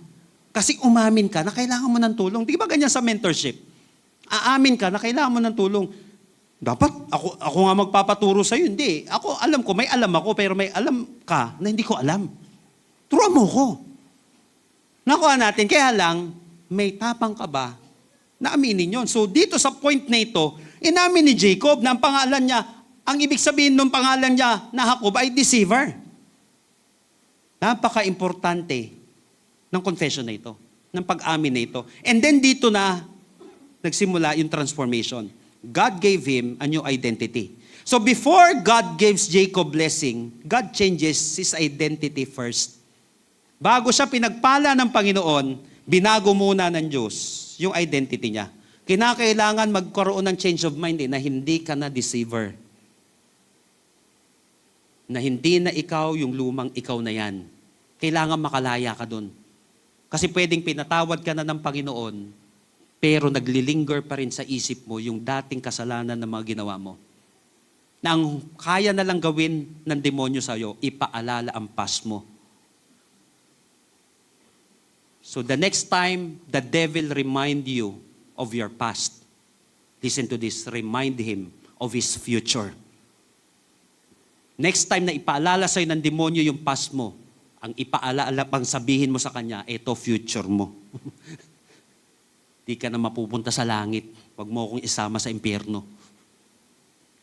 Kasi umamin ka na kailangan mo ng tulong. Di ba ganyan sa mentorship? Aamin ka na kailangan mo ng tulong. Dapat ako nga magpapaturo sa'yo. Hindi. Ako, alam ko, may alam ako, pero may alam ka na hindi ko alam. Turuan mo ko. Nakuha natin. Kaya lang, may tapang ka ba na aminin yon? So dito sa point na ito, inamin ni Jacob na ang pangalan niya, ang ibig sabihin ng pangalan niya na Jacob ay deceiver. Napaka-importante ng confession na ito, ng pag-amin na ito. And then dito na nagsimula yung transformation. God gave him a new identity. So before God gives Jacob blessing, God changes his identity first. Bago siya pinagpala ng Panginoon, binago muna ng Diyos yung identity niya. Kinakailangan magkaroon ng change of mind na hindi ka na deceiver. Na hindi na ikaw yung lumang ikaw na yan. Kailangan makalaya ka dun. Kasi pwedeng pinatawad ka na ng Panginoon, pero naglilinger pa rin sa isip mo yung dating kasalanan na mga ginawa mo. Na ang kaya na lang gawin ng demonyo sa'yo, ipaalala ang past mo. So the next time the devil remind you of your past, listen to this, remind him of his future. Next time na ipaalala sa'yo ng demonyo yung past mo, ang ipaalala, pang sabihin mo sa kanya, ito future mo. Di ka na mapupunta sa langit. Huwag mo akong isama sa impyerno.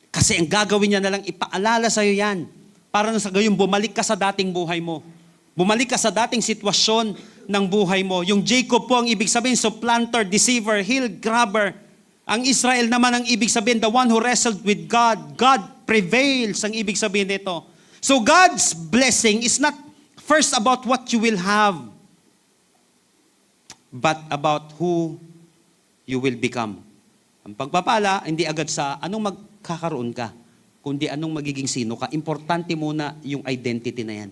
Kasi ang gagawin niya na lang, ipaalala sa'yo yan. Para na sa gayon, bumalik ka sa dating buhay mo. Bumalik ka sa dating sitwasyon ng buhay mo. Yung Jacob po ang ibig sabihin, supplanter, deceiver, heel grabber. Ang Israel naman ang ibig sabihin, the one who wrestled with God. God prevails ang ibig sabihin nito. So God's blessing is not first about what you will have, but about who you will become. Ang pagpapala, hindi agad sa anong magkakaroon ka, kundi anong magiging sino ka. Importante muna yung identity na yan.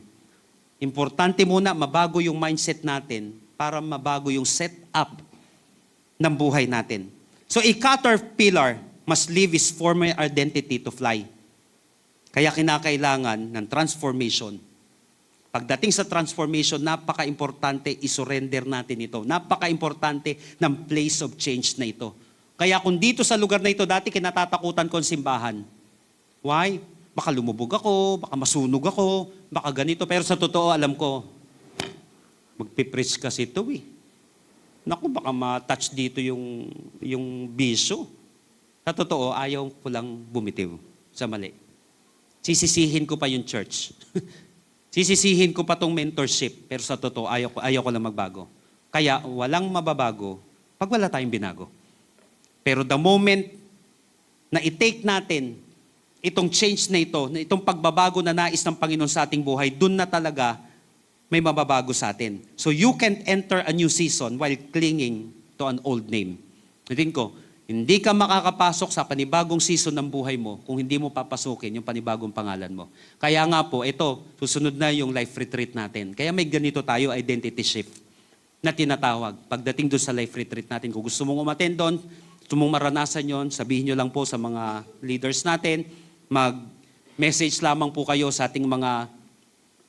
Importante muna mabago yung mindset natin para mabago yung setup ng buhay natin. So a caterpillar must leave his former identity to fly. Kaya kinakailangan ng transformation. Pagdating sa transformation, napaka-importante isurrender natin ito. Napaka-importante ng place of change na ito. Kaya kung dito sa lugar na ito, dati kinatatakutan ko ang simbahan. Why? Baka lumubog ako, baka masunog ako, baka ganito. Pero sa totoo, alam ko, magpipreach kasi ito eh. Naku, baka ma-touch dito yung bisyo. Sa totoo, ayaw ko lang bumitiw sa mali. Sisisihin ko pa yung church. Sisisihin ko pa tong mentorship. Pero sa totoo, ayaw ko lang magbago. Kaya walang mababago pag wala tayong binago. Pero the moment na i-take natin itong change na ito, na itong pagbabago na nais ng Panginoon sa ating buhay, dun na talaga may mababago sa atin. So you can't enter a new season while clinging to an old name. Ulitin ko, hindi ka makakapasok sa panibagong season ng buhay mo kung hindi mo papasukin yung panibagong pangalan mo. Kaya nga po, ito, susunod na yung life retreat natin. Kaya may ganito tayo, identity shift na tinatawag. Pagdating doon sa life retreat natin, kung gusto mong umattend doon, gusto mong maranasan yon, sabihin nyo lang po sa mga leaders natin, mag-message lamang po kayo sa ating mga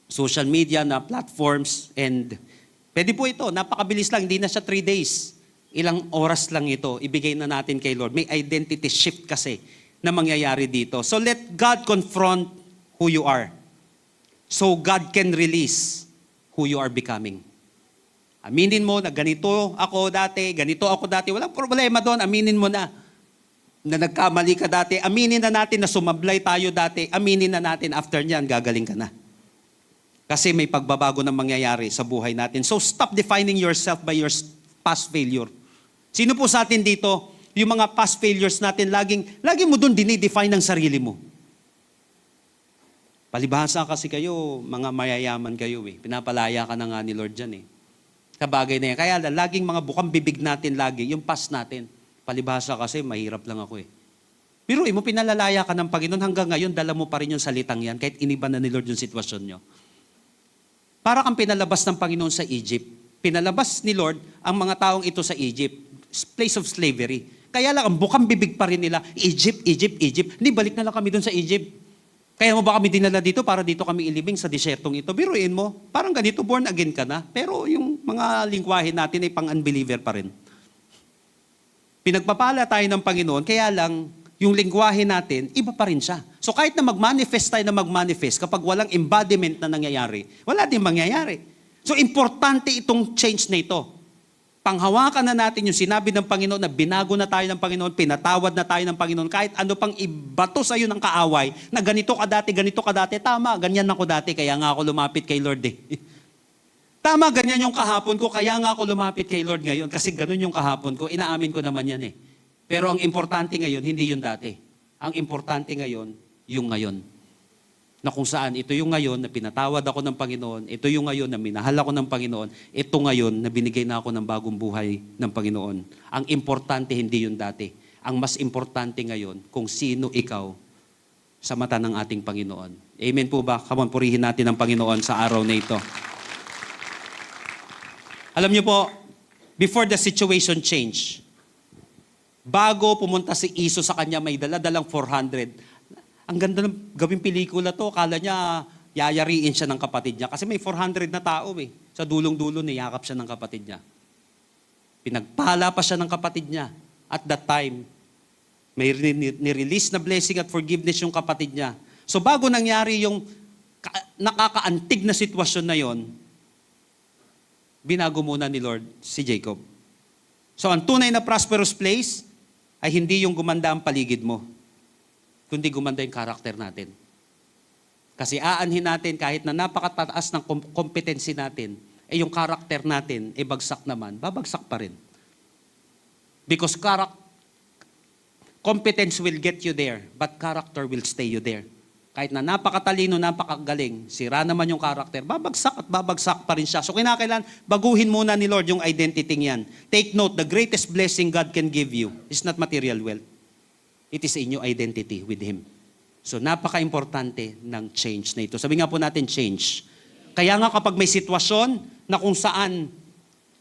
social media na platforms, and pwede po ito, napakabilis lang, hindi na siya 3 days. Ilang oras lang ito, ibigay na natin kay Lord. May identity shift kasi na mangyayari dito. So let God confront who you are, so God can release who you are becoming. Aminin mo na ganito ako dati, walang problema doon, aminin mo na nagkamali ka dati, aminin na natin na sumablay tayo dati, aminin na natin after niyan, gagaling ka na. Kasi may pagbabago na mangyayari sa buhay natin. So stop defining yourself by your past failure. Sino po sa atin dito, yung mga past failures natin, laging mo doon dinidefine ang sarili mo. Palibhasa kasi kayo, mga mayayaman kayo eh. Pinapalaya ka na nga ni Lord dyan eh. Kabagay na yan. Kaya laging mga bukang bibig natin lagi, yung past natin. Palibhasa kasi, mahirap lang ako eh. Pero mo pinalalaya ka ng Panginoon hanggang ngayon, dala mo pa rin yung salitang yan, kahit iniba na ni Lord yung sitwasyon nyo. Para kang pinalabas ng Panginoon sa Egypt. Pinalabas ni Lord ang mga taong ito sa Egypt, place of slavery. Kaya lang, ang bukang bibig pa rin nila, Egypt, Egypt, Egypt. Hindi, balik na lang kami doon sa Egypt. Kaya mo ba kami dinala dito para dito kami ilibing sa disyertong ito? Biruin mo, parang ganito, born again ka na. Pero yung mga lingwahe natin ay pang-unbeliever pa rin. Pinagpapala tayo ng Panginoon, kaya lang, yung lingwahe natin, iba pa rin siya. So kahit na mag-manifest tayo na mag-manifest, kapag walang embodiment na nangyayari, wala din mangyayari. So importante itong change na ito. Panghawakan na natin yung sinabi ng Panginoon na binago na tayo ng Panginoon, pinatawad na tayo ng Panginoon, kahit ano pang ibato sa'yo ng kaaway, na ganito ka dati, tama, ganyan ako dati, kaya nga ako lumapit kay Lord eh. Tama, ganyan yung kahapon ko, kaya nga ako lumapit kay Lord ngayon, kasi ganun yung kahapon ko, inaamin ko naman yan eh. Pero ang importante ngayon, hindi yung dati. Ang importante ngayon, yung ngayon. Na kung saan, ito yung ngayon na pinatawad ako ng Panginoon, ito yung ngayon na minahal ako ng Panginoon, ito ngayon na binigay na ako ng bagong buhay ng Panginoon. Ang importante, hindi yung dati. Ang mas importante ngayon, kung sino ikaw sa mata ng ating Panginoon. Amen po ba? Come on, purihin natin ang Panginoon sa araw na ito. Alam niyo po, before the situation change, bago pumunta si Iso sa kanya, may dala-dalang 400. Ang ganda ng gawing pelikula to. Akala niya, yayariin siya ng kapatid niya. Kasi may 400 na tao eh. Sa dulong-dulo, niyakap siya ng kapatid niya. Pinagpala pa siya ng kapatid niya. At that time, may nirelease na blessing at forgiveness yung kapatid niya. So bago nangyari yung nakakaantig na sitwasyon na yon, binago muna ni Lord si Jacob. So ang tunay na prosperous place ay hindi yung gumanda ang paligid mo, kundi gumanda yung karakter natin. Kasi aanhin natin kahit na napakataas ng kompetensi natin, yung karakter natin, bagsak naman, babagsak pa rin. Because competence will get you there, but character will stay you there. Kahit na napakatalino, napakagaling, sira naman yung karakter, babagsak at babagsak pa rin siya. So kinakailan, baguhin muna ni Lord yung identity niyan. Take note, the greatest blessing God can give you is not material wealth. It is in your identity with Him. So napaka-importante ng change na ito. Sabi nga po natin, change. Kaya nga kapag may sitwasyon na kung saan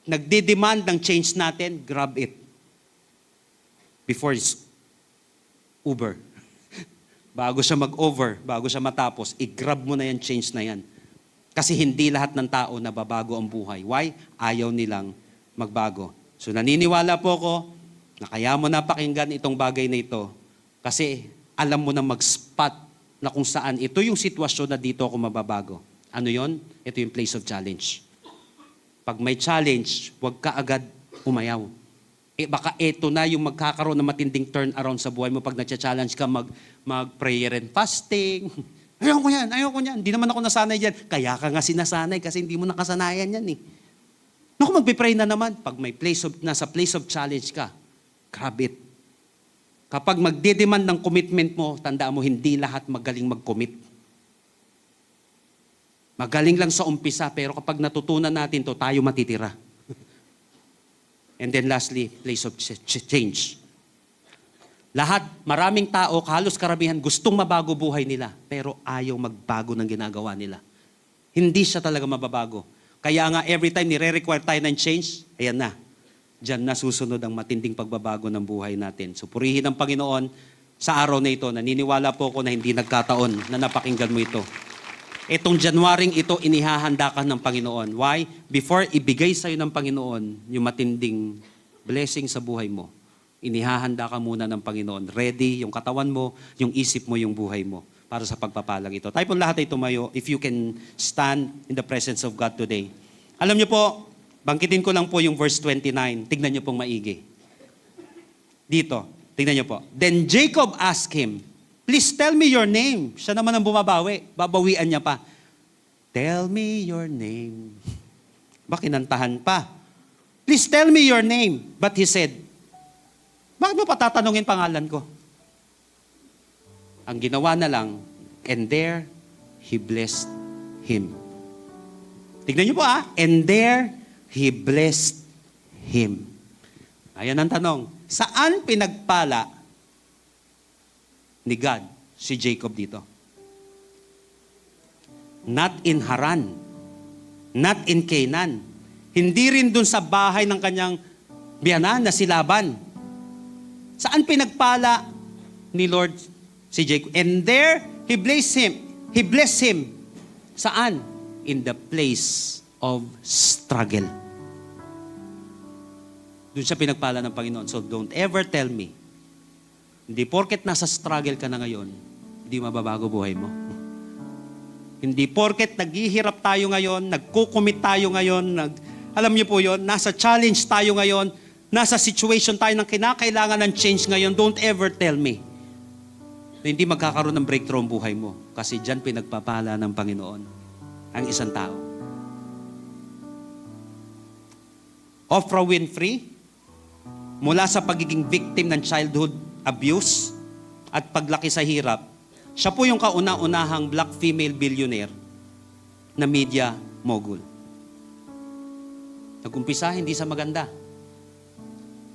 nagde-demand ng change natin, grab it. Before it's Uber. Bago siya mag-over, bago siya matapos, i-grab mo na yan, change na yan. Kasi hindi lahat ng tao nababago ang buhay. Why? Ayaw nilang magbago. So naniniwala po ko na kaya mo napakinggan itong bagay na ito kasi alam mo na mag-spot na kung saan ito yung sitwasyon na dito ako mababago. Ano yon? Ito yung place of challenge. Pag may challenge, huwag ka agad umayaw. Baka ito na yung magkakaroon ng matinding turnaround sa buhay mo pag nagcha-challenge ka mag-prayer and fasting. Ayaw ko yan. Hindi naman ako nasanay dyan. Kaya ka nga sinasanay kasi hindi mo nakasanayan yan eh. Naku, magpipray na naman. Pag may nasa place of challenge ka, grab it. Kapag magdedemand ng commitment mo, tandaan mo, hindi lahat magaling mag-commit. Magaling lang sa umpisa, pero kapag natutunan natin to, tayo matitira. And then lastly, place of change. Lahat, maraming tao, halos karamihan, gustong mabago buhay nila, pero ayaw magbago ng ginagawa nila. Hindi siya talaga mababago. Kaya nga, every time nire-require tayo ng change, ayan na. Diyan na susunod ang matinding pagbabago ng buhay natin. So purihin ang Panginoon sa araw na ito. Naniniwala po ako na hindi nagkataon na napakinggan mo ito. Itong Januaring ito, inihahanda ka ng Panginoon. Why? Before ibigay sa'yo ng Panginoon yung matinding blessing sa buhay mo, inihahanda ka muna ng Panginoon. Ready yung katawan mo, yung isip mo, yung buhay mo para sa pagpapalang ito. Tayo po lahat ay tumayo if you can stand in the presence of God today. Alam niyo po, bangkitin ko lang po yung verse 29. Tignan niyo pong maigi. Dito, tignan niyo po. Then Jacob asked him, please tell me your name. Siya naman ang bumabawi. Babawian niya pa. Tell me your name. Kinantahan pa. Please tell me your name. But he said, bakit mo patatanungin pangalan ko? Ang ginawa na lang, and there he blessed him. Tignan niyo po and there he blessed him. Ayan ang tanong. Saan pinagpala ni God si Jacob dito? Not in Haran. Not in Canaan. Hindi rin dun sa bahay ng kanyang biyanan na si Laban. Saan pinagpala ni Lord si Jacob? And there he blessed him. He blessed him. Saan? In the place of struggle. Doon siya pinagpala ng Panginoon. So don't ever tell me, hindi porket nasa struggle ka na ngayon, hindi mababago buhay mo. Hindi porket naghihirap tayo ngayon, nagkukumit tayo ngayon, alam niyo po yon, nasa challenge tayo ngayon, nasa situation tayo ng kinakailangan ng change ngayon, don't ever tell me na hindi magkakaroon ng breakthrough ang buhay mo. Kasi dyan pinagpapala ng Panginoon ang isang tao. Oprah Winfrey, mula sa pagiging victim ng childhood abuse at paglaki sa hirap, siya po yung kauna-unahang black female billionaire na media mogul. Nag-umpisa, hindi sa maganda.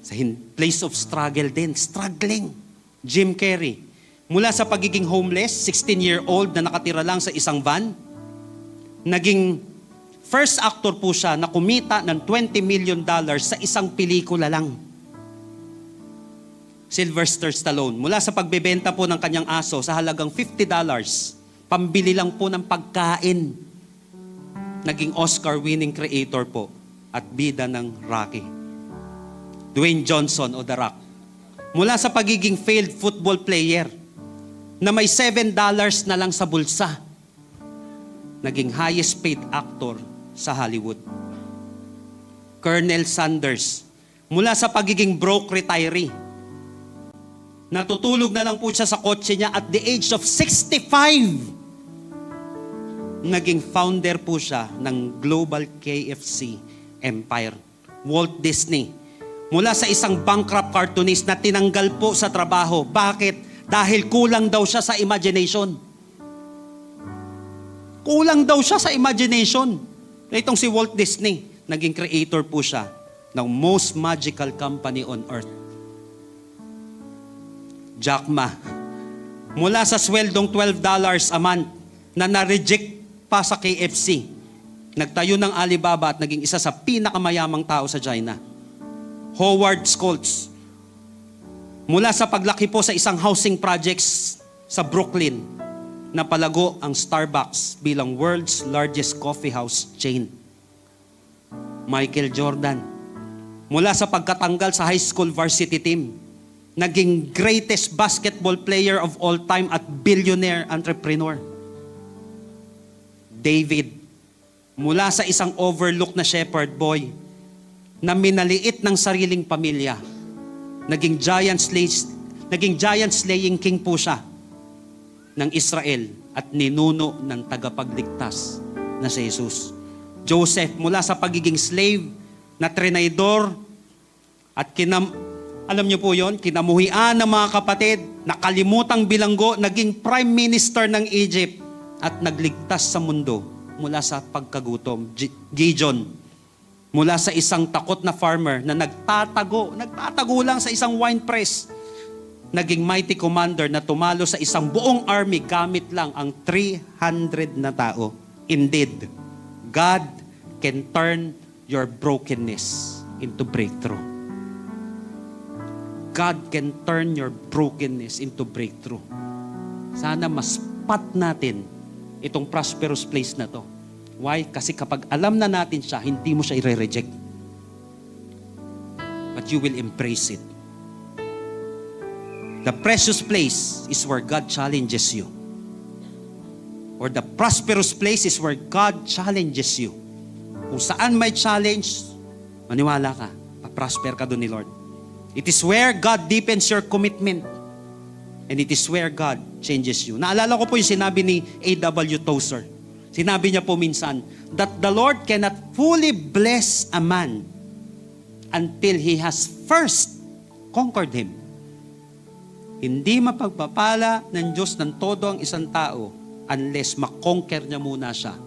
Sa place of struggle din, struggling. Jim Carrey, mula sa pagiging homeless, 16-year-old na nakatira lang sa isang van, naging first actor po siya na kumita ng $20 million sa isang pelikula lang. Sylvester Stallone, mula sa pagbebenta po ng kanyang aso sa halagang $50, pambili lang po ng pagkain, naging Oscar-winning creator po at bida ng Rocky. Dwayne Johnson o The Rock, mula sa pagiging failed football player na may $7 na lang sa bulsa, naging highest paid actor sa Hollywood. Colonel Sanders, mula sa pagiging broke retiree, natutulog na lang po siya sa kotse niya at the age of 65. Naging founder po siya ng Global KFC Empire. Walt Disney, mula sa isang bankrupt cartoonist na tinanggal po sa trabaho. Bakit? Dahil kulang daw siya sa imagination. Kulang daw siya sa imagination. Itong si Walt Disney, naging creator po siya ng most magical company on earth. Jack Ma, mula sa sweldong $12 a month na na-reject pa sa KFC, nagtayo ng Alibaba at naging isa sa pinakamayamang tao sa China. Howard Schultz, mula sa paglaki po sa isang housing projects sa Brooklyn, napalago ang Starbucks bilang world's largest coffee house chain. Michael Jordan, mula sa pagkatanggal sa high school varsity team, naging greatest basketball player of all time at billionaire entrepreneur. David, mula sa isang overlooked na shepherd boy na minaliit ng sariling pamilya, naging giant slaying king po siya ng Israel at ninuno ng tagapagligtas na si Jesus. Joseph, mula sa pagiging slave na trenaydor at Alam niyo po yon, kinamuhian ng mga kapatid, nakalimutang bilanggo, naging prime minister ng Egypt at nagligtas sa mundo mula sa pagkagutom. Gideon, mula sa isang takot na farmer na nagtatago lang sa isang wine press, naging mighty commander na tumalo sa isang buong army gamit lang ang 300 na tao. Indeed, God can turn your brokenness into breakthrough. God can turn your brokenness into breakthrough. Sana mas pat natin itong prosperous place na to. Why? Kasi kapag alam na natin siya, hindi mo siya i-reject. But you will embrace it. The precious place is where God challenges you. Or the prosperous place is where God challenges you. Kung saan may challenge, maniwala ka, pa-prosper ka doon ni Lord. It is where God deepens your commitment. And it is where God changes you. Naalala ko po yung sinabi ni A.W. Tozer. Sinabi niya po minsan, that the Lord cannot fully bless a man until He has first conquered him. Hindi mapagpapala ng Diyos ng todo ang isang tao unless makonquer niya muna siya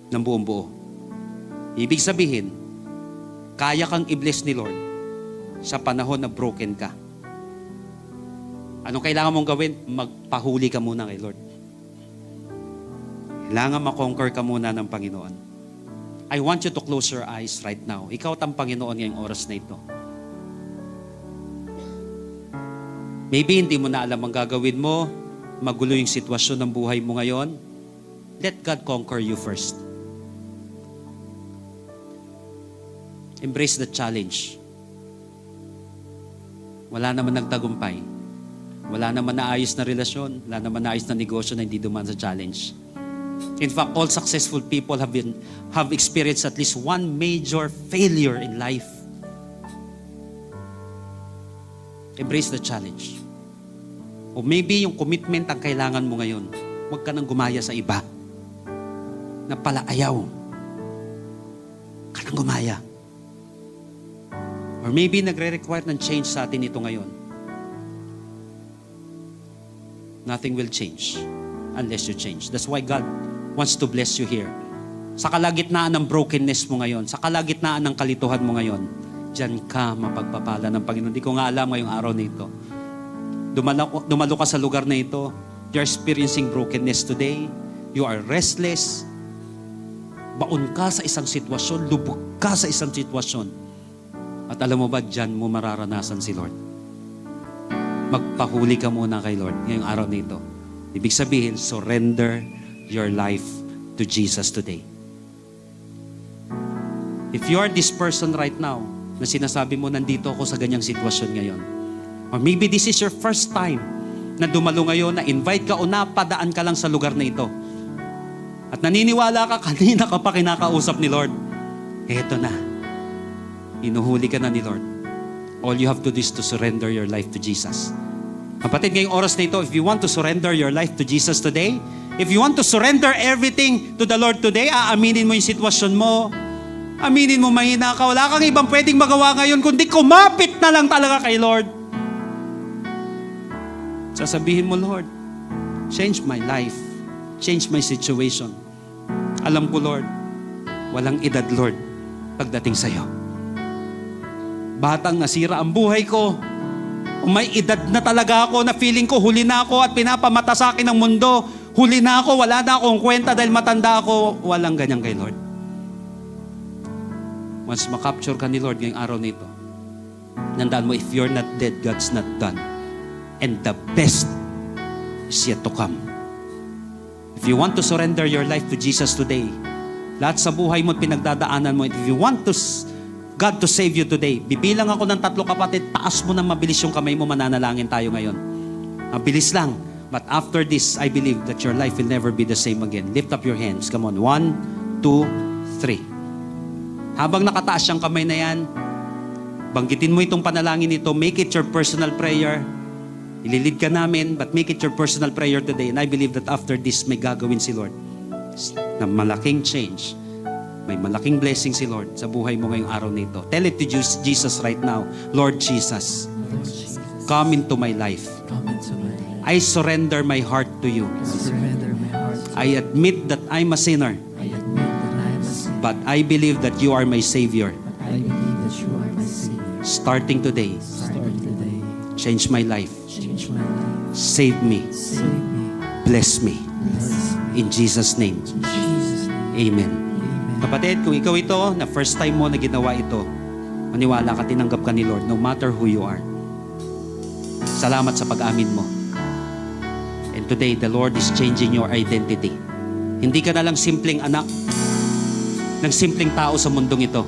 ng buong buo. Ibig sabihin, kaya kang i-bless ni Lord sa panahon na broken ka. Anong kailangan mong gawin? Magpahuli ka muna kay Lord. Kailangan makonquer ka muna ng Panginoon. I want you to close your eyes right now. Ikaw at ang Panginoon ngayong oras na ito. Maybe hindi mo na alam ang gagawin mo. Magulo yung sitwasyon ng buhay mo ngayon. Let God conquer you first. Embrace the challenge. Wala naman nagtagumpay. Wala naman naayos na relasyon. Wala naman naayos na negosyo na hindi dumaan sa challenge. In fact, all successful people have experienced at least one major failure in life. Embrace the challenge. O maybe yung commitment ang kailangan mo ngayon. Huwag ka nang gumaya sa iba. Na pala ayaw. Ka nang gumaya. Or maybe nagre-require ng change sa atin ito ngayon. Nothing will change unless you change. That's why God wants to bless you here. Sa kalagitnaan ng brokenness mo ngayon, sa kalagitnaan ng kalituhan mo ngayon, diyan ka mapagpapala ng Panginoon. Hindi ko nga alam ngayong araw na ito. Dumalo ka sa lugar na ito. You're experiencing brokenness today. You are restless. Baon ka sa isang sitwasyon. Lubog ka sa isang sitwasyon. At alam mo ba, diyan mo mararanasan si Lord. Magpahuli ka muna kay Lord ngayong araw na ito. Ibig sabihin, surrender your life to Jesus today. If you are this person right now, na sinasabi mo, nandito ako sa ganyang sitwasyon ngayon. Or maybe this is your first time na dumalo ngayon, na invite ka o napadaan ka lang sa lugar na ito. At naniniwala ka, kanina ka pa kinakausap ni Lord. Eto na. Inuhuli ka na ni Lord. All you have to do is to surrender your life to Jesus. Kapatid, ngayong oras na ito, if you want to surrender your life to Jesus today, if you want to surrender everything to the Lord today, aaminin mo yung sitwasyon mo, aminin mo mahina ka, wala kang ibang pwedeng magawa ngayon, kundi kumapit na lang talaga kay Lord. Sasabihin mo, Lord, change my life, change my situation. Alam ko, Lord, walang edad, Lord, pagdating sa'yo. Batang nasira ang buhay ko. May edad na talaga ako na feeling ko huli na ako at pinapamata sa akin ng mundo. Huli na ako, wala na akong kwenta dahil matanda ako. Walang ganyan kay Lord. Once makapture ka ni Lord ngayong araw nito, nandaan mo, if you're not dead, God's not done. And the best is yet to come. If you want to surrender your life to Jesus today, lahat sa buhay mo pinagdadaanan mo, if you want to God to save you today, bibilang ako ng 3 kapatid, taas mo ng mabilis yung kamay mo, mananalangin tayo ngayon. Mabilis lang. But after this, I believe that your life will never be the same again. Lift up your hands. Come on. 1, 2, 3. Habang nakataas yung kamay na yan, banggitin mo itong panalangin ito. Make it your personal prayer. Ililid ka namin, but make it your personal prayer today. And I believe that after this, may gagawin si Lord na malaking change may malaking blessing si Lord sa buhay mo ngayong araw na ito. Tell it to Jesus right now. Lord Jesus, come into my life. I surrender my heart to you. I admit that I'm a sinner. But I believe that you are my Savior. Starting today, change my life. Save me. Bless me. In Jesus' name. Amen. Kapatid, kung ikaw ito, na first time mo na ginawa ito, maniwala ka, tinanggap ka ni Lord, no matter who you are. Salamat sa pag-amin mo. And today, the Lord is changing your identity. Hindi ka na lang simpleng anak ng simpleng tao sa mundong ito.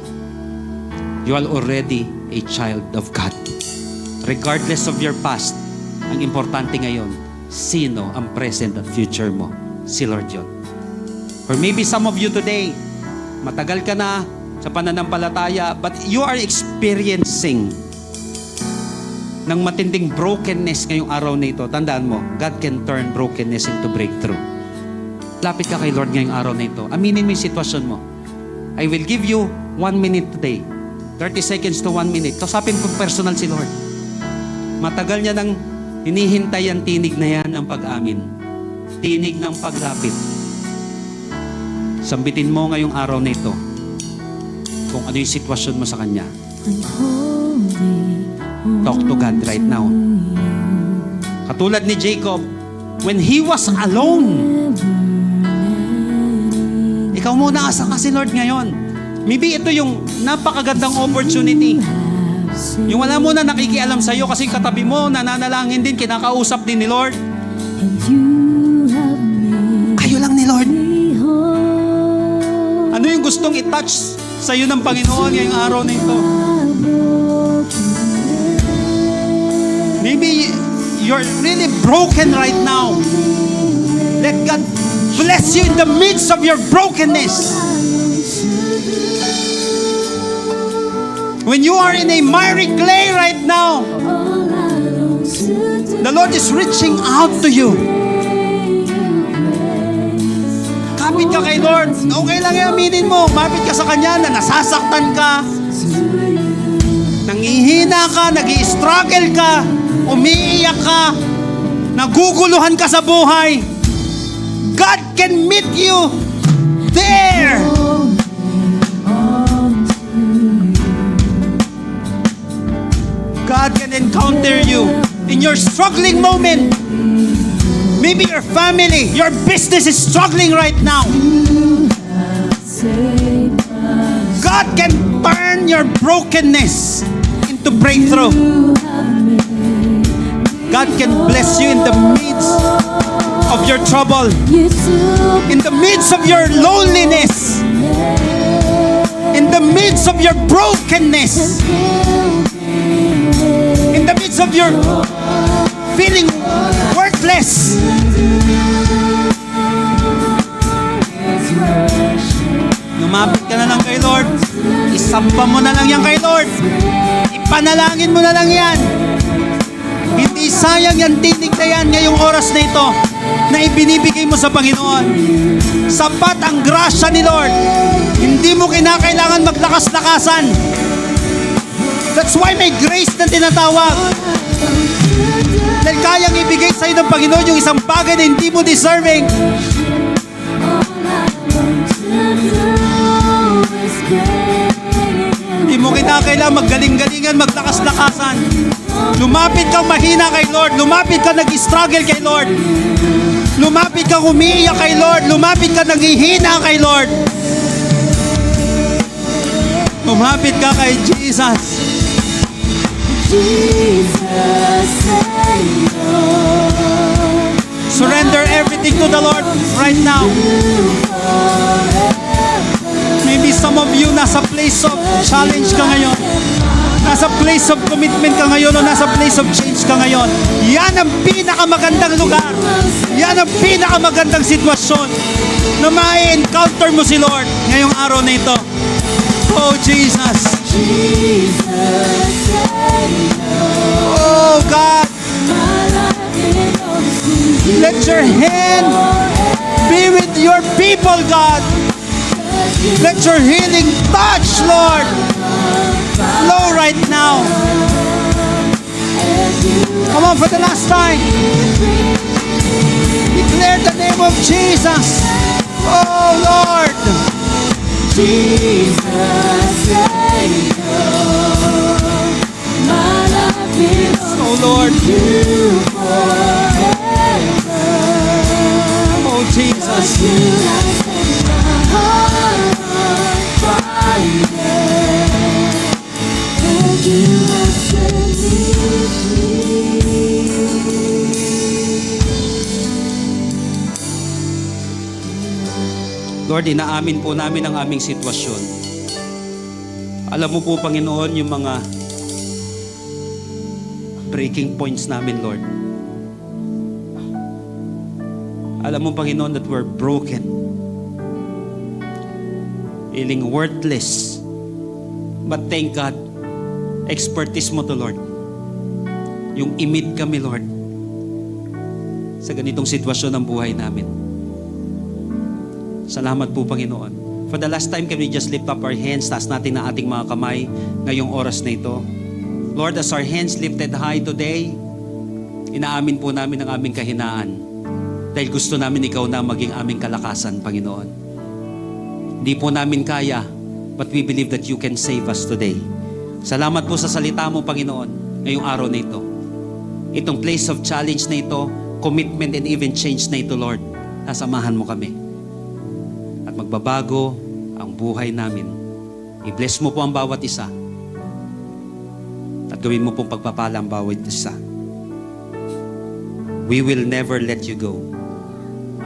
You are already a child of God. Regardless of your past, ang importante ngayon, sino ang present at future mo? Si Lord yun. Or maybe some of you today, matagal ka na sa pananampalataya, but you are experiencing ng matinding brokenness ngayong araw na ito. Tandaan mo, God can turn brokenness into breakthrough. Lapit ka kay Lord ngayong araw na ito. Aminin mo yung sitwasyon mo. I will give you 1 minute today. 30 seconds to 1 minute. Kausapin ko personal si Lord. Matagal niya nang hinihintay ang tinig na yan ang pag-amin. Tinig ng paglapit. Sambitin mo ngayong araw na ito kung ano yung sitwasyon mo sa Kanya. Talk to God right now. Katulad ni Jacob, when he was alone, ikaw muna asa ka si Lord ngayon. Maybe ito yung napakagandang opportunity. Yung wala mo na nakikialam sa'yo kasi katabi mo, nananalangin din, kinakausap din ni Lord. Kayo lang ni Lord. Ano yung gustong i-touch sa'yo ng Panginoon ngayong araw na ito? Maybe you're really broken right now. Let God bless you in the midst of your brokenness. When you are in a miry clay right now, the Lord is reaching out to you. Kapit ka kay Lord. Okay lang yung aminin mo. Mapit ka sa Kanya na nasasaktan ka, nangihina ka, nag-i-struggle ka, umiiyak ka, naguguluhan ka sa buhay. God can meet you there. God can encounter you in your struggling moment. Maybe your family, your business is struggling right now. God can turn your brokenness into breakthrough. God can bless you in the midst of your trouble, in the midst of your loneliness, in the midst of your brokenness, in the midst of your feeling worthless. Lumapit ka na lang kay Lord. Isamba mo na lang yan kay Lord. Ipanalangin mo na lang yan. Hindi sayang yan, tinig na yan ngayong oras na ito na ibinibigay mo sa Panginoon. Sapat ang grasya ni Lord. Hindi mo kinakailangan maglakas-lakasan. That's why may grace na tinatawag. Dahil kayang ibigay sa'yo ng Panginoon yung isang bagay na hindi mo deserving. Hindi mo kinakailangan maggaling-galingan, maglakas-lakasan. Lumapit kang mahina kay Lord. Lumapit ka nag-struggle kay Lord. Lumapit kang umiiyak kay Lord. Lumapit ka naghihina kay Lord. Lumapit ka kay Jesus. Surrender everything to the Lord right now. Maybe some of you nasa place of challenge ka ngayon. Nasa place of commitment ka ngayon o nasa place of change ka ngayon. Yan ang pinakamagandang lugar. Yan ang pinakamagandang sitwasyon na ma-encounter mo si Lord ngayong araw na ito. Oh, Jesus. Oh, God. Let your hand be with your people, God. Let your healing touch, Lord, flow right now. Come on, for the last time. Declare the name of Jesus. Oh, Lord. Jesus, Savior, my life belongs Oh, Lord. to you forever. Oh, Jesus. You have set my heart on fire, and you have set me free. Lord, inaamin po namin ang aming sitwasyon. Alam mo po, Panginoon, yung mga breaking points namin, Lord. Alam mo, Panginoon, that we're broken. Feeling worthless. But thank God, expertise mo to, Lord. Yung imid kami, Lord, sa ganitong sitwasyon ng buhay namin. Salamat po, Panginoon. For the last time, can we just lift up our hands, taas natin ang ating mga kamay ngayong oras na ito. Lord, as our hands lifted high today, inaamin po namin ang aming kahinaan dahil gusto namin ikaw na maging aming kalakasan, Panginoon. Hindi po namin kaya, but we believe that you can save us today. Salamat po sa salita mo, Panginoon, ngayong araw na ito. Itong place of challenge na ito, commitment and even change na ito, Lord, nasamahan mo kami. At magbabago ang buhay namin. I-bless mo po ang bawat isa. At gawin mo pong pagpapala ang bawat isa. We will never let you go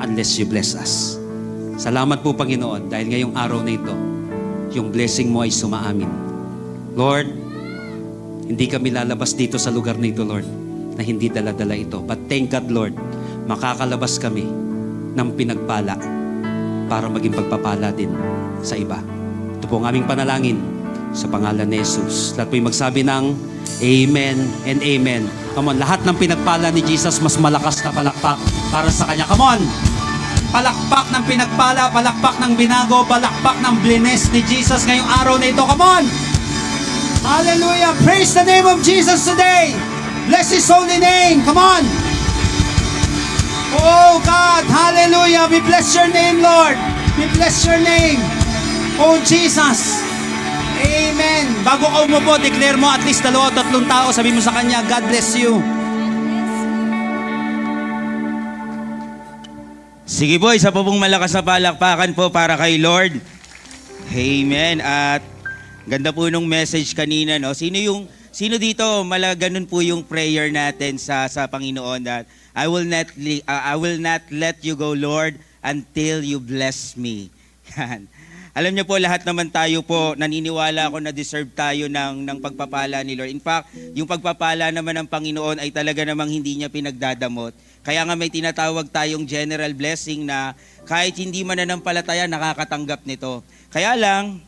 unless you bless us. Salamat po, Panginoon, dahil ngayong araw na ito, yung blessing mo ay sumaamin. Lord, hindi kami lalabas dito sa lugar na ito, Lord, na hindi dala-dala ito. But thank God, Lord, makakalabas kami ng pinagpala para maging pagpapala din sa iba. Ito po ang aming panalangin sa pangalan ni Jesus. Lahat po'y magsabi ng Amen and Amen. Come on, lahat ng pinagpala ni Jesus, mas malakas na palakpak para sa Kanya. Come on! Palakpak ng pinagpala, palakpak ng binago, palakpak ng blines ni Jesus ngayong araw na ito. Come on! Hallelujah! Praise the name of Jesus today! Bless His holy name! Come on! Oh God, hallelujah. We bless your name, Lord. We bless your name. Oh Jesus. Amen. Bago ka umupo, declare mo at least 2 o 3 tao. Sabi mo sa kanya, God bless you. Sige po, isa po pong malakas na palakpakan po para kay Lord. Amen. At ganda po nung message kanina, no? Sino dito, ganun po yung prayer natin sa Panginoon that I will not let you go, Lord, until you bless me. Yan. Alam niyo po, lahat naman tayo po, naniniwala ako na deserve tayo ng pagpapala ni Lord. In fact, yung pagpapala naman ng Panginoon ay talaga namang hindi niya pinagdadamot. Kaya nga may tinatawag tayong general blessing na kahit hindi mananampalataya, nakakatanggap nito. Kaya lang,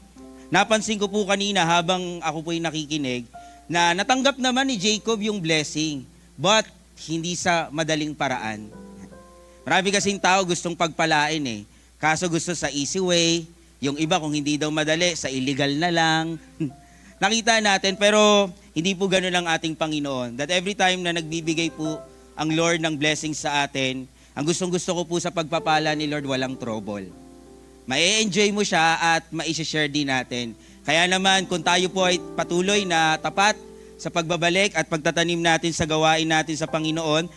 napansin ko po kanina habang ako po'y nakikinig, na natanggap naman ni Jacob yung blessing, but hindi sa madaling paraan. Marami kasing tao gustong pagpalain eh. Kaso gusto sa easy way, yung iba kung hindi daw madali, sa illegal na lang. Nakita natin, pero hindi po ganun ang ating Panginoon. That every time na nagbibigay po ang Lord ng blessing sa atin, ang gustong-gusto ko po sa pagpapala ni Lord, walang trouble. Mai-enjoy mo siya at mai-share din natin. Kaya naman, kung tayo po ay patuloy na tapat sa pagbabalik at pagtatanim natin sa gawain natin sa Panginoon,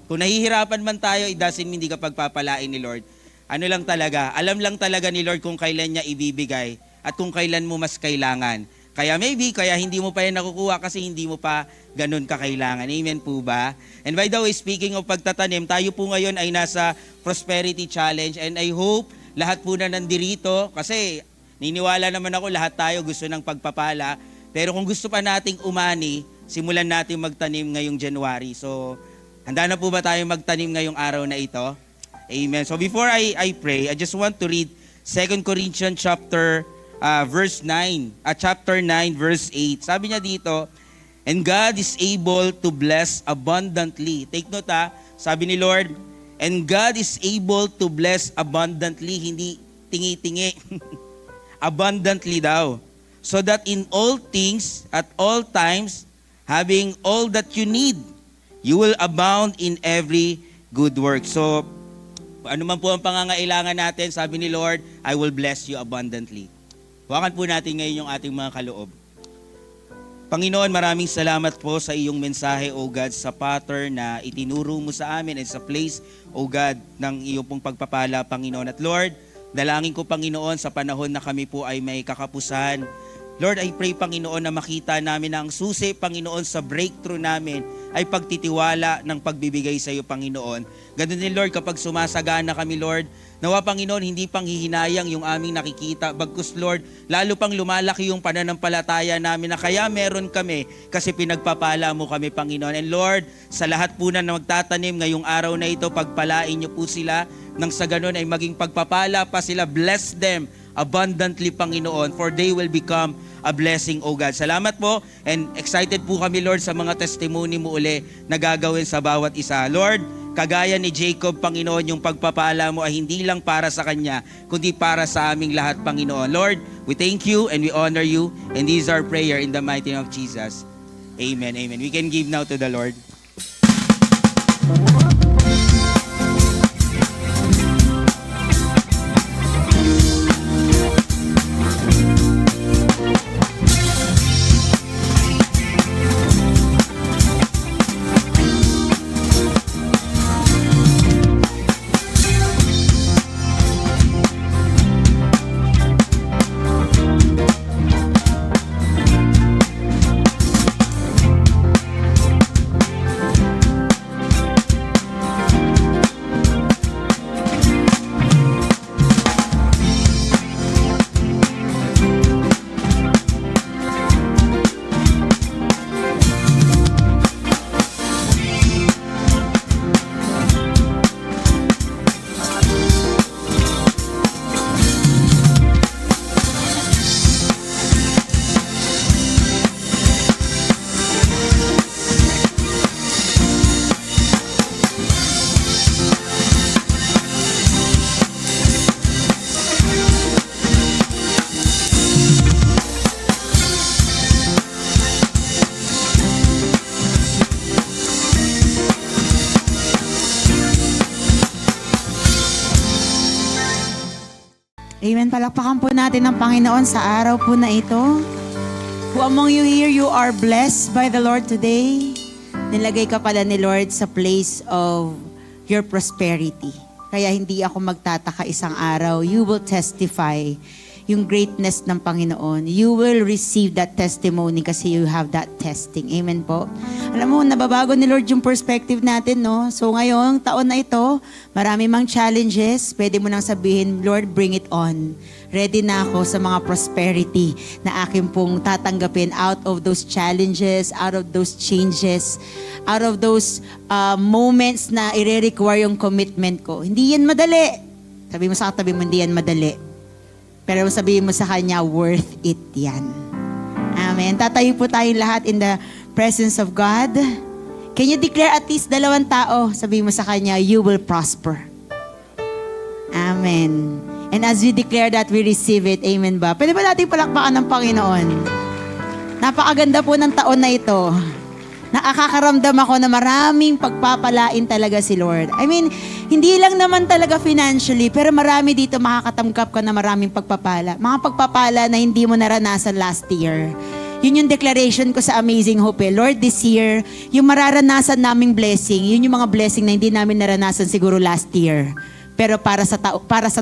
kung nahihirapan man tayo, it doesn't mean hindi ka pagpapalain ni Lord. Ano lang talaga, alam lang talaga ni Lord kung kailan niya ibibigay at kung kailan mo mas kailangan. Kaya kaya hindi mo pa yan nakukuha kasi hindi mo pa ganun kakailangan. Amen po ba? And by the way, speaking of pagtatanim, tayo po ngayon ay nasa Prosperity Challenge and I hope lahat po na nandirito kasi niniwala naman ako lahat tayo gusto ng pagpapala. Pero kung gusto pa nating umani, simulan natin magtanim ngayong January. So, handa na po ba tayo magtanim ngayong araw na ito? Amen. So before I pray, I just want to read 2 Corinthians chapter 9, verse 8. Sabi niya dito, and God is able to bless abundantly. Take note sabi ni Lord, and God is able to bless abundantly. Hindi tingi-tingi. Abundantly daw. So that in all things, at all times, having all that you need, you will abound in every good work. So, ano man po ang pangangailangan natin, sabi ni Lord, I will bless you abundantly. Huwakan po natin ngayon yung ating mga kaloob. Panginoon, maraming salamat po sa iyong mensahe, O God, sa pattern na itinuro mo sa amin and sa place, O God, ng iyong pong pagpapala, Panginoon. At Lord, dalangin ko, Panginoon, sa panahon na kami po ay may kakapusan. Lord, I pray, Panginoon, na makita namin na ang susi, Panginoon, sa breakthrough namin ay pagtitiwala ng pagbibigay sa iyo, Panginoon. Ganun din, Lord, kapag sumasagana kami, Lord, nawa, Panginoon, hindi pang hihinayang yung aming nakikita. Bagkus, Lord, lalo pang lumalaki yung pananampalataya namin na kaya meron kami kasi pinagpapala mo kami, Panginoon. And Lord, sa lahat po na magtatanim ngayong araw na ito, pagpalain niyo po sila nang sa ganun ay maging pagpapala pa sila. Bless them abundantly, Panginoon, for they will become a blessing, O God. Salamat po, and excited po kami, Lord, sa mga testimony mo uli na gagawin sa bawat isa. Lord, kagaya ni Jacob, Panginoon, yung pagpapala mo ay hindi lang para sa kanya, kundi para sa aming lahat, Panginoon. Lord, we thank you and we honor you, and this is our prayer in the mighty name of Jesus. Amen, amen. We can give now to the Lord. Amen. Palakpakan po natin ang Panginoon sa araw po na ito. Who among you here, you are blessed by the Lord today? Nilagay ka pala ni Lord sa place of your prosperity. Kaya hindi ako magtataka isang araw. You will testify yung greatness ng Panginoon. You will receive that testimony kasi you have that testing. Amen po. Alam mo, nababago ni Lord yung perspective natin, no? So ngayong taon na ito, marami mang challenges. Pwede mo nang sabihin, Lord, bring it on. Ready na ako sa mga prosperity na akin pong tatanggapin out of those challenges, out of those changes, out of those moments na i-require yung commitment ko. Hindi yan madali. Sabi mo sa katabi mo, hindi yan madali. Pero sabihin mo sa kanya, worth it yan. Amen. Tatayo po tayong lahat in the presence of God. Can you declare at least 2 tao? Sabihin mo sa kanya, you will prosper. Amen. And as we declare that, we receive it. Amen ba? Pwede ba natin palakpakan ng Panginoon? Napakaganda po ng taon na ito. Nakakaramdam ako na maraming pagpapalain talaga si Lord. I mean, hindi lang naman talaga financially, pero marami dito makakatanggap ka na maraming pagpapala. Mga pagpapala na hindi mo naranasan last year. Yun yung declaration ko sa Amazing Hope. Lord, this year, yung mararanasan naming blessing, yun yung mga blessing na hindi namin naranasan siguro last year. Pero para sa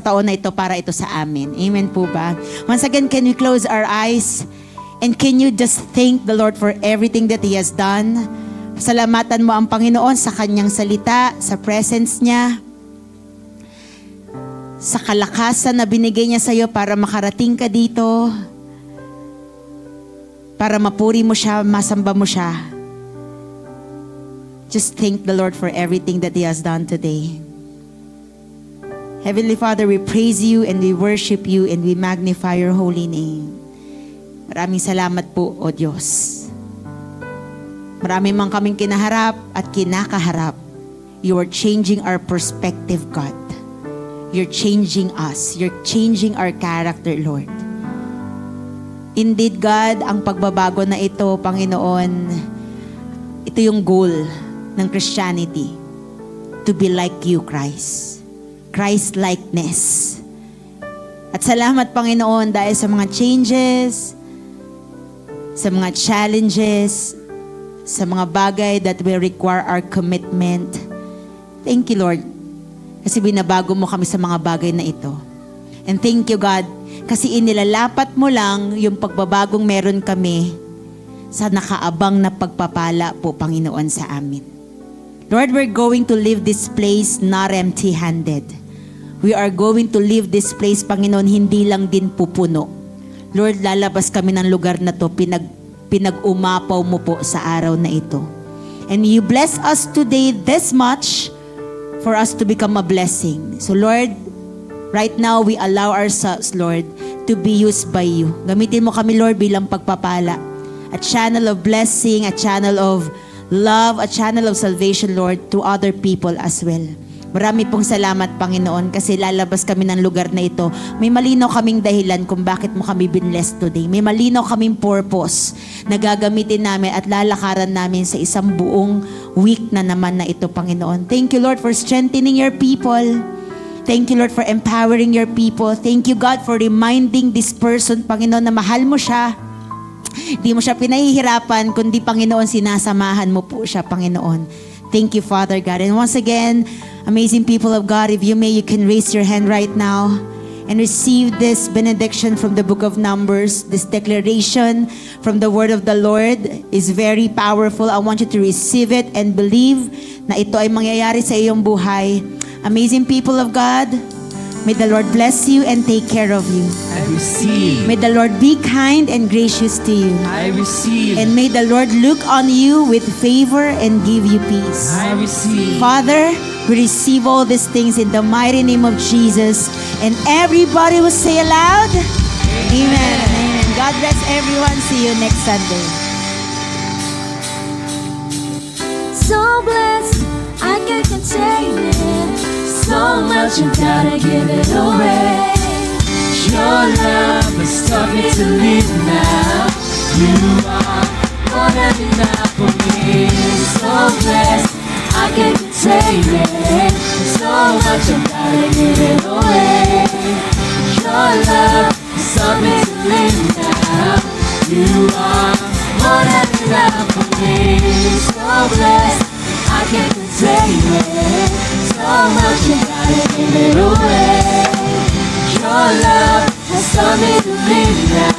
taon na ito, para ito sa amin. Amen po ba? Once again, can we close our eyes? And can you just thank the Lord for everything that He has done? Salamatan mo ang Panginoon sa Kanyang salita, sa presence Niya, sa kalakasan na binigay Niya sa iyo para makarating ka dito, para mapuri mo siya, masamba mo siya. Just thank the Lord for everything that He has done today. Heavenly Father, we praise You and we worship You and we magnify Your holy name. Maraming salamat po, O Diyos. Marami man kaming kinaharap at kinakaharap. You are changing our perspective, God. you're changing us. You're changing our character, Lord. Indeed, God, ang pagbabago na ito, Panginoon, ito yung goal ng Christianity. To be like you, Christ. Christ-likeness. At salamat, Panginoon, dahil sa mga changes, sa mga challenges, sa mga bagay that will require our commitment. Thank you, Lord, kasi binabago mo kami sa mga bagay na ito. And thank you, God, kasi inilalapat mo lang yung pagbabagong meron kami sa nakaabang na pagpapala po, Panginoon, sa amin. Lord, we're going to leave this place not empty-handed. We are going to leave this place, Panginoon, hindi lang din pupuno. Lord, lalabas kami ng lugar na to, pinag-umapaw mo po sa araw na ito. And you bless us today this much for us to become a blessing. So Lord, right now we allow ourselves, Lord, to be used by you. Gamitin mo kami, Lord, bilang pagpapala. A channel of blessing, a channel of love, a channel of salvation, Lord, to other people as well. Marami pong salamat, Panginoon, kasi lalabas kami ng lugar na ito. May malinaw kaming dahilan kung bakit mo kami binless today. May malinaw kaming purpose na gagamitin namin at lalakaran namin sa isang buong week na naman na ito, Panginoon. Thank you, Lord, for strengthening your people. Thank you, Lord, for empowering your people. Thank you, God, for reminding this person, Panginoon, na mahal mo siya. Di mo siya pinahihirapan, kundi, Panginoon, sinasamahan mo po siya, Panginoon. Thank you, Father God. And once again, amazing people of God, if you may, you can raise your hand right now and receive this benediction from the book of Numbers. This declaration from the word of the Lord is very powerful. I want you to receive it and believe na ito ay mangyayari sa iyong buhay. Amazing people of God, may the Lord bless you and take care of you. I receive. May the Lord be kind and gracious to you. I receive. And may the Lord look on you with favor and give you peace. I receive. Father, we receive all these things in the mighty name of Jesus. And everybody will say aloud, Amen. Amen. God bless everyone. See you next Sunday. So blessed, I can't contain it. So much, you gotta give it away. Your love has taught me to live now. You are more than enough for me. So blessed, I can't contain it. So much, you gotta give it away. Your love has taught me to live now. You are More than enough for me. So blessed, I can't contain it. So much, you gotta give it away. Your love has taught me to live now.